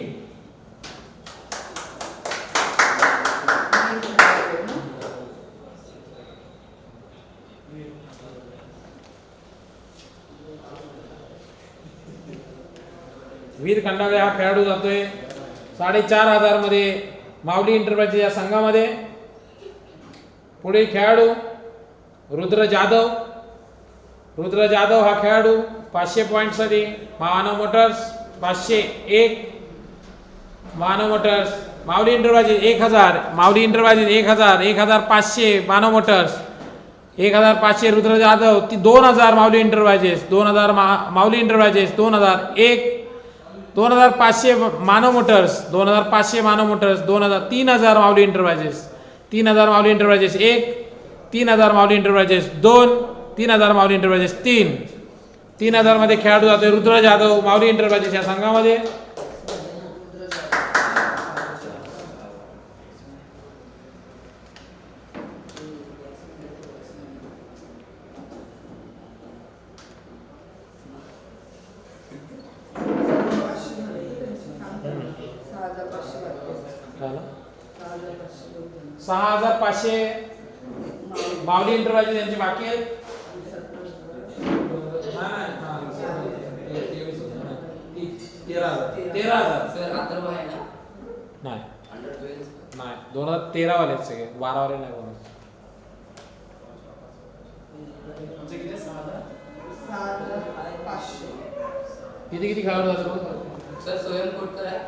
वीर खंडागळे हा खेळाडू जातोय 4500 मध्ये माऊली इंटरप्राइजेस या संघामध्ये. पुढील खेळाडू रुद्र जाधव. रुद्र जाधव हा खेळाडू 500 पॉईंटसाठी मानव मोटर्स 501. मानव मोटर्स. माऊली enterprises 1000. Mauli enterprises 1000. 1500 Manav motors. 1500 Rudra Jadhav. 2000 Mauli enterprises. 2000 Mauli enterprises. 2000. 1. 2500 Manav motors. 2500 Manav motors. 2000. 3000 माऊली इंटरप्राइजेस. 3000 माऊली इंटरप्राइजेस. 1. 3000 माऊली इंटरप्राइजेस. 2. 3000 माऊली इंटरप्राइजेस. 3. 3000 मध्ये खेळाडू जातोय रुद्र जाधव माऊली इंटरप्राइजेस या संघामध्ये. झालं? 6500 माऊली इंटरप्राइजेस यांचे बाकी आहेत. तेरा हजार सर अथर्व आहे ना नाही अंडर 12 नाही 2013 वाले आहेत सगळे 12 वाले नाही बोलत. आमचे किती 6000 किती किती खेळाडू असतात सर स्वयं कोटकर आहे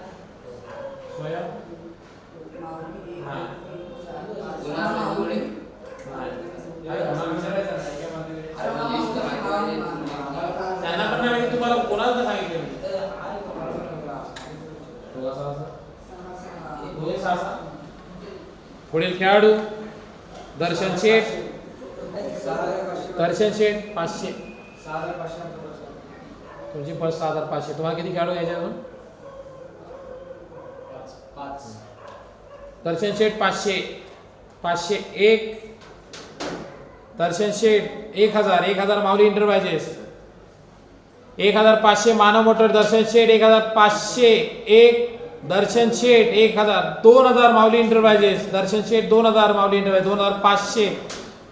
स्वयं हां गुन्हा मेंदुळे त्यांना पण नाही माहिती तुम्हाला कोणाला सांगितलं पुढील खेळाडू दर्शन शेठ. दर्शन शेठ 500. तुमची फर्स्ट 6500. तुम्हाला किती खेळाडू यायचे अजून 5. दर्शन शेठ 500. 501. दर्शन शेठ 1000 माऊली इंटरप्राइजेस. 1500 मानव मोटर. दर्शन शेठ 1500. 1. दर्शन शेठ 1000. 2000 माऊली इंटरप्राइजेस. दर्शन शेठ 2000 माऊली इंटरप्राइजेस. 2500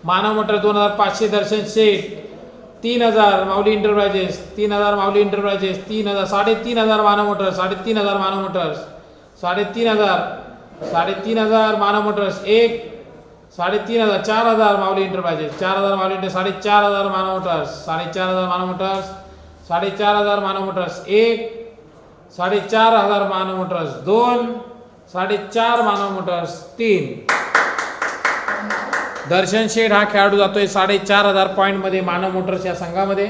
मानव मोटर. 2500 दर्शन शेठ. 3,000 माऊली इंटरप्राइजेस, 3,000 माऊली enterprises, 3,000, 3,500 Manav motors, 3,500 Manav motors, 3,500, 3,500 Manav motors, 3,500, 4,000 माऊली इंटरप्राइजेस, 4,000 माऊली inter, 4,500 Manav motors, 4,500 Manav motors, 4,500 Manav motors, 4,500 Manav motors, 2, 4,500 Manav motors, 3. दर्शन शेठ हा खेळाडू जातोय 4,500 पॉईंट मध्ये मानव मोटर्स या संघामध्ये.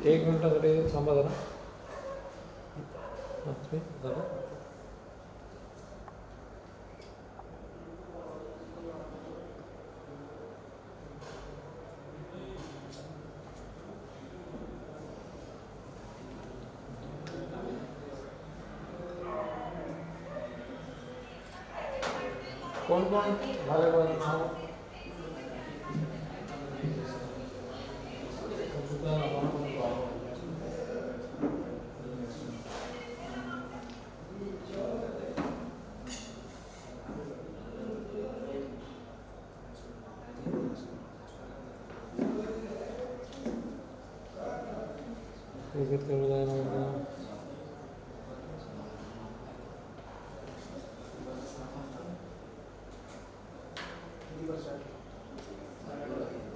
एक मिनिटासाठी थांबा जरा. कोण कोण झालं कोण सांगा.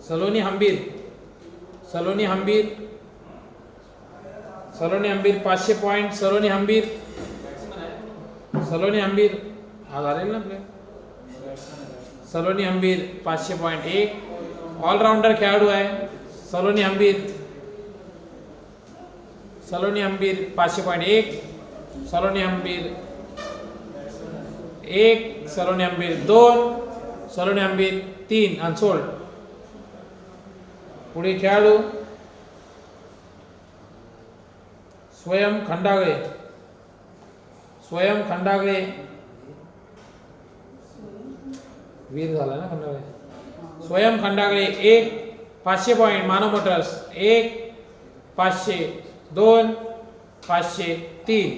सलोनी हंबीर, सलोनी हंबीर, सलोनी हंबीर 500 पॉइंट. सलोनी हंबीर, सलोनी हंबीर हा झालेल ना आपले. सलोनी हंबीर 500 पॉइंट. एक ऑलराऊंडर खेळाडू आहे सलोनी हंबीर. सलोनी हंबीर 500 पॉइंट. एक सलोनी हंबीर, एक सलोनी हंबीर, 2 सलोनी हंबीर, 3 अनसोल्ड. पुढे खेळाडू स्वयं खंडागळे, स्वयं खंडागळे वीर झाला ना खंडागळे. स्वयं Khandagale 1 500 point Manav motors. 1 500, 2 500, 3.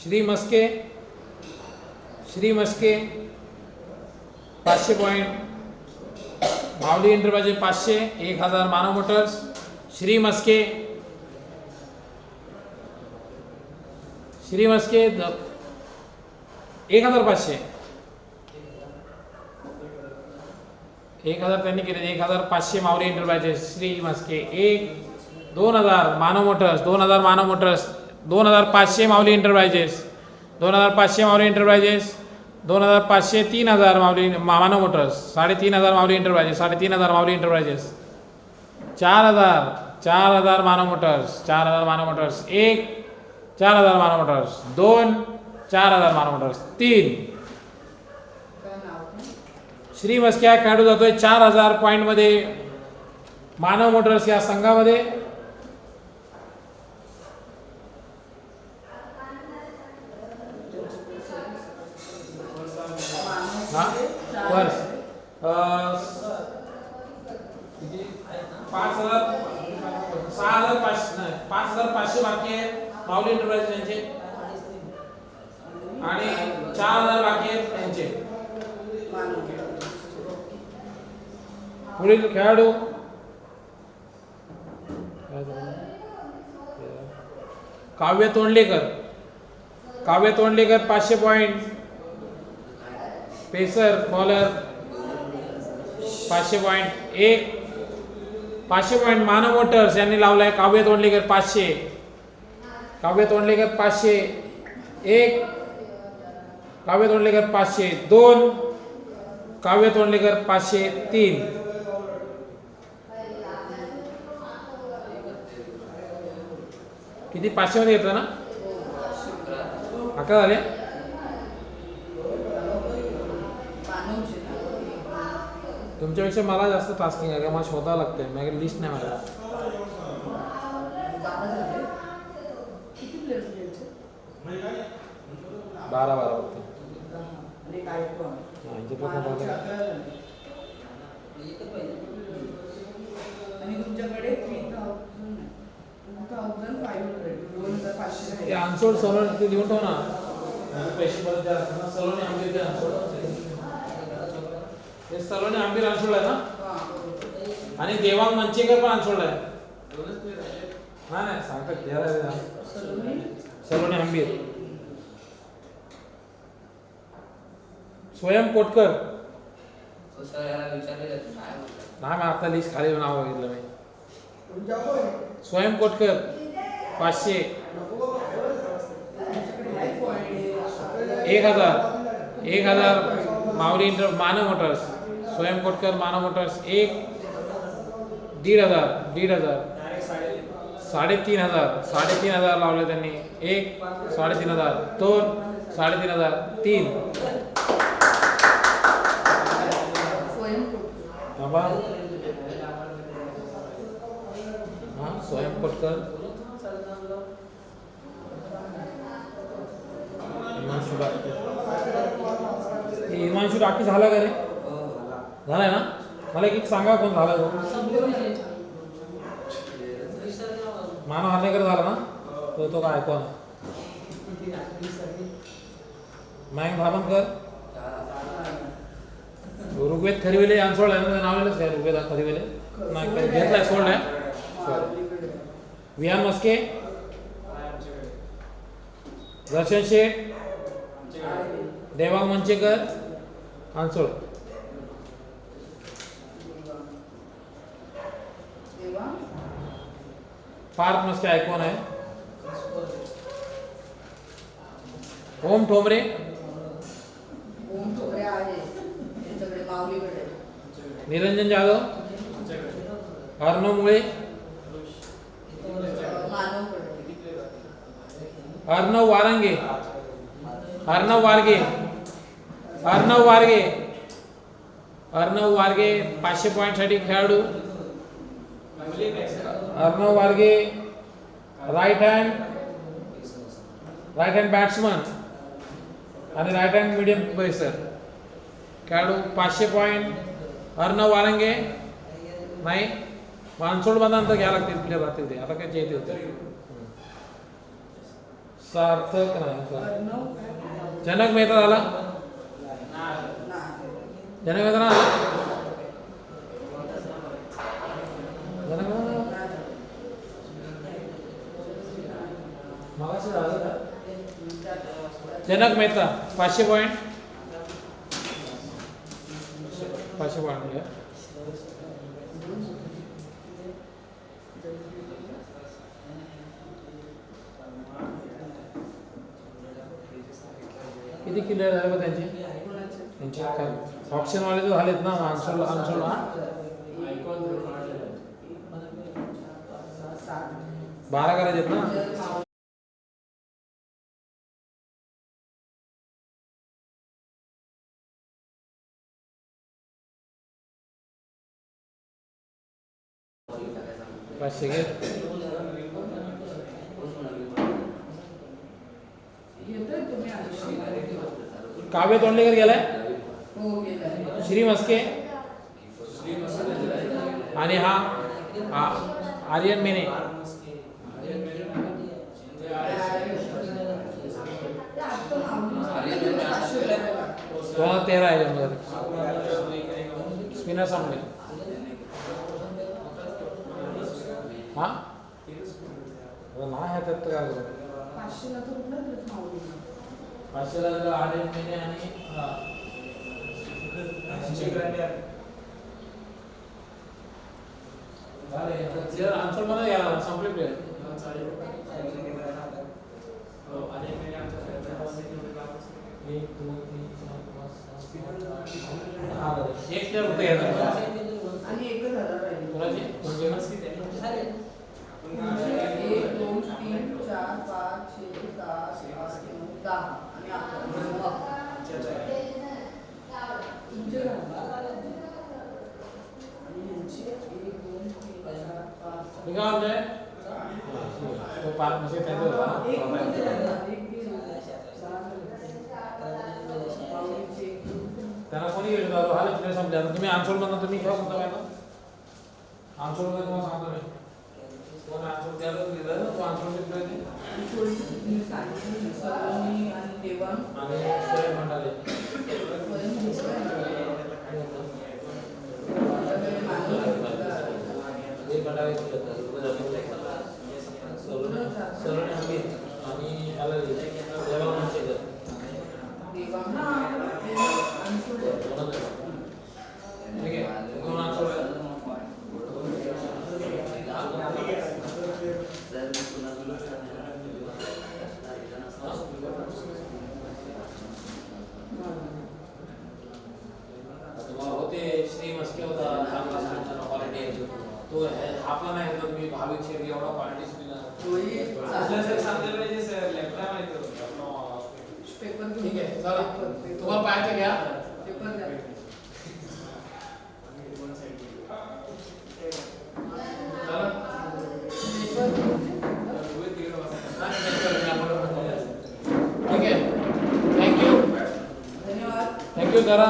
Shri Maske, Shri Maske 500 point. Mauli enterprises 500, 1,000 Manav Motors. Shri Maske, Shri Maske 1,500, 1,000 त्यांनी केले. 1,500 माऊली enterprises. Shri Maske 1, 2,000 Manav motors, 2,000 Manav Motors, 2,500 माऊली इंटरप्राइजेस, 2,500 माऊली इंटरप्राइजेस, 2,500, 3,000 माऊली मानव मोटर्स, 3,500 माऊली इंटरप्राइजेस, 3,500 माऊली enterprises, 4,000, 4,000 Manav motors, 4,000 Manav motors, 1 4,000 Manav motors, 2 4,000 Manav motors, 3. Shri Maske हा खेळाडू जातोय 4,000 पॉइंट मध्ये मानव मोटर्स या संघामध्ये. हा वर्ष 5,500 बाकी आहे माऊली इंटरप्राइज यांचे आणि 4,000 बाकी आहेत यांचे. पुढील खेळाडू Kavya Tondlekar, Kavya Tondlekar 500 point. Pacer bowler 500 point. 1 500 point Manav motors यांनी लावलाय काव्य तोंडलेकर 500, काव्य तोंडलेकर 500, 1 काव्य तोंडलेकर 500, 2 काव्य तोंडलेकर 500, 3. किती 500 मध्ये घेतलं ना? शुक्र 11 झाले. मानवचे ना? तुमच्यापेक्षा मला जास्त टास्किंग आहे का? मला शोधावं लागतंय, माझ्याकडे लिस्ट नाही माझ्या. 12 झाले. किती प्लेयर्स घ्यायचे? 12 फक्त. आणि काय पण आणि तुमच्याकडे 3,500 ते अनसोल्ड सर्व ते लिहून ठेव ना. पैसे परत द्या ना. सर्वांनी आंबीर द्या अनसोल्ड. हे सर्वांनी आंबीर अनसोल्ड आहे ना? आणि देवांग मंचेकर पण अनसोल्ड आहे. नाही सांगतात द्यायला सर्वांनी आंबीर. स्वयं कोटकर. सर याला विचारले जाते काय बोलतात. नाही मग आता लिस्ट खाली नाव बघितलं मी. स्वयं कोटकर 500. 1000 माऊली मानव मोटर्स. स्वयं कोटकर मानव मोटर्स 1. 1,500 3,500 लावले त्यांनी. 1 3,500 2 3,500 3. थांबा. हां स्वयं कोटकर हिमांशू राखी झाला का रे? झालाय ना? मला एक सांगा कोण झाला तो? मानव हार्नेकर झाला ना? तो काय कोण? मयंक भाबनकर. ऋग्वेद खरिवेले अनसोल्ड आहे ना? नाव लिहिलंच काय ऋग्वेद खरिवेले? नाही घेतलाय, सोल्ड आहे. विहान मस्के. दर्शन शेठ. देवांग मंचेकर अनसोल्ड. पार्थ मस्के आयकॉन आहे. ओम ठोंबरे. आहे त्यांच्याकडे माऊलीकडे. निरंजन जाधव. अर्णव मुळे. मानवकडे. अर्णव वारंगे. अर्णव वारगे 500 पॉईंट साठी खेळाडू. अर्णव वारगे राईट हँड बॅट्समन आणि राईट हँड मीडियम पेसर खेळाडू. 500 पॉईंट. अर्णव वारंगे नाही. मानसोड नंतर घ्यायला लागतील प्लेयर राहतील ते. आता काय येते होते. सार्थक नाही. जनक मेहता झाला. जनक मेहता ना जनक मेहता 500 पॉईंट. 500 पॉईंट म्हणजे किती क्लिअर झाले बघ त्यांचे ऑप्शन वाले तर झालेत ना. अनसोल्ड 12 करायचे ना. पाचशे घे. काव्य तोंडलेकर गेलाय. श्री मस्के आणि हा आर्यन मेने. दोन 13 आहे स्पिनर सामने. हा नाही त्यात काय 500 ला आर्यन मेने आणि आन्सर मला या संपले प्लेयर. एक प्लेयर होते आणि एकच झाला कोणाची 1 2 3 4 5 6 7 8 9 10 आणि 11. तुमचे काय? आणि यांची 1 2 3 4 5 मी काय म्हणतोय तो पार्क म्हणजे त्यांचं होता ना एक प्रॉब्लेम. कोणते राहतात? एक दीड पावलीचे एक दोन. त्यांना कोणी घेऊन जातो हा प्लेस संपले आता तुम्ही आन्सर म्हणा तुम्ही घ्या कोणता पाहिजे आन्सर मध्ये तुम्हाला सांगतो मी कोण आन्सर द्यायला दिलं ना तो आन्सर शिकतोय ते किशोरीची तुम्ही सांगितली सलोनी आणि देवान आणि स्वयं मंडळे स्वयं घेतलं. माझ्याकडे एक मंडळे सलोनी हमीद आणि याला देवा मनशेकर देवान आणि सुरे. ठीक आहे दोन आन्सर आहे तुम्हाला होते श्री मस्के होता चांगला क्वालिटी तो आपला नाही होता तुम्ही भाविक शेर एवढा क्वालिटी तोही आपल्या सर सांगितलं पाहिजे सर लेफ्टला माहिती होतं पेपर घेऊन ठीक आहे चला पेपर- तुम्हाला पाहायचं घ्या पेपर द्या. चला पेपर घेऊन ठीक आहे थँक्यू धन्यवाद. थँक्यू जरा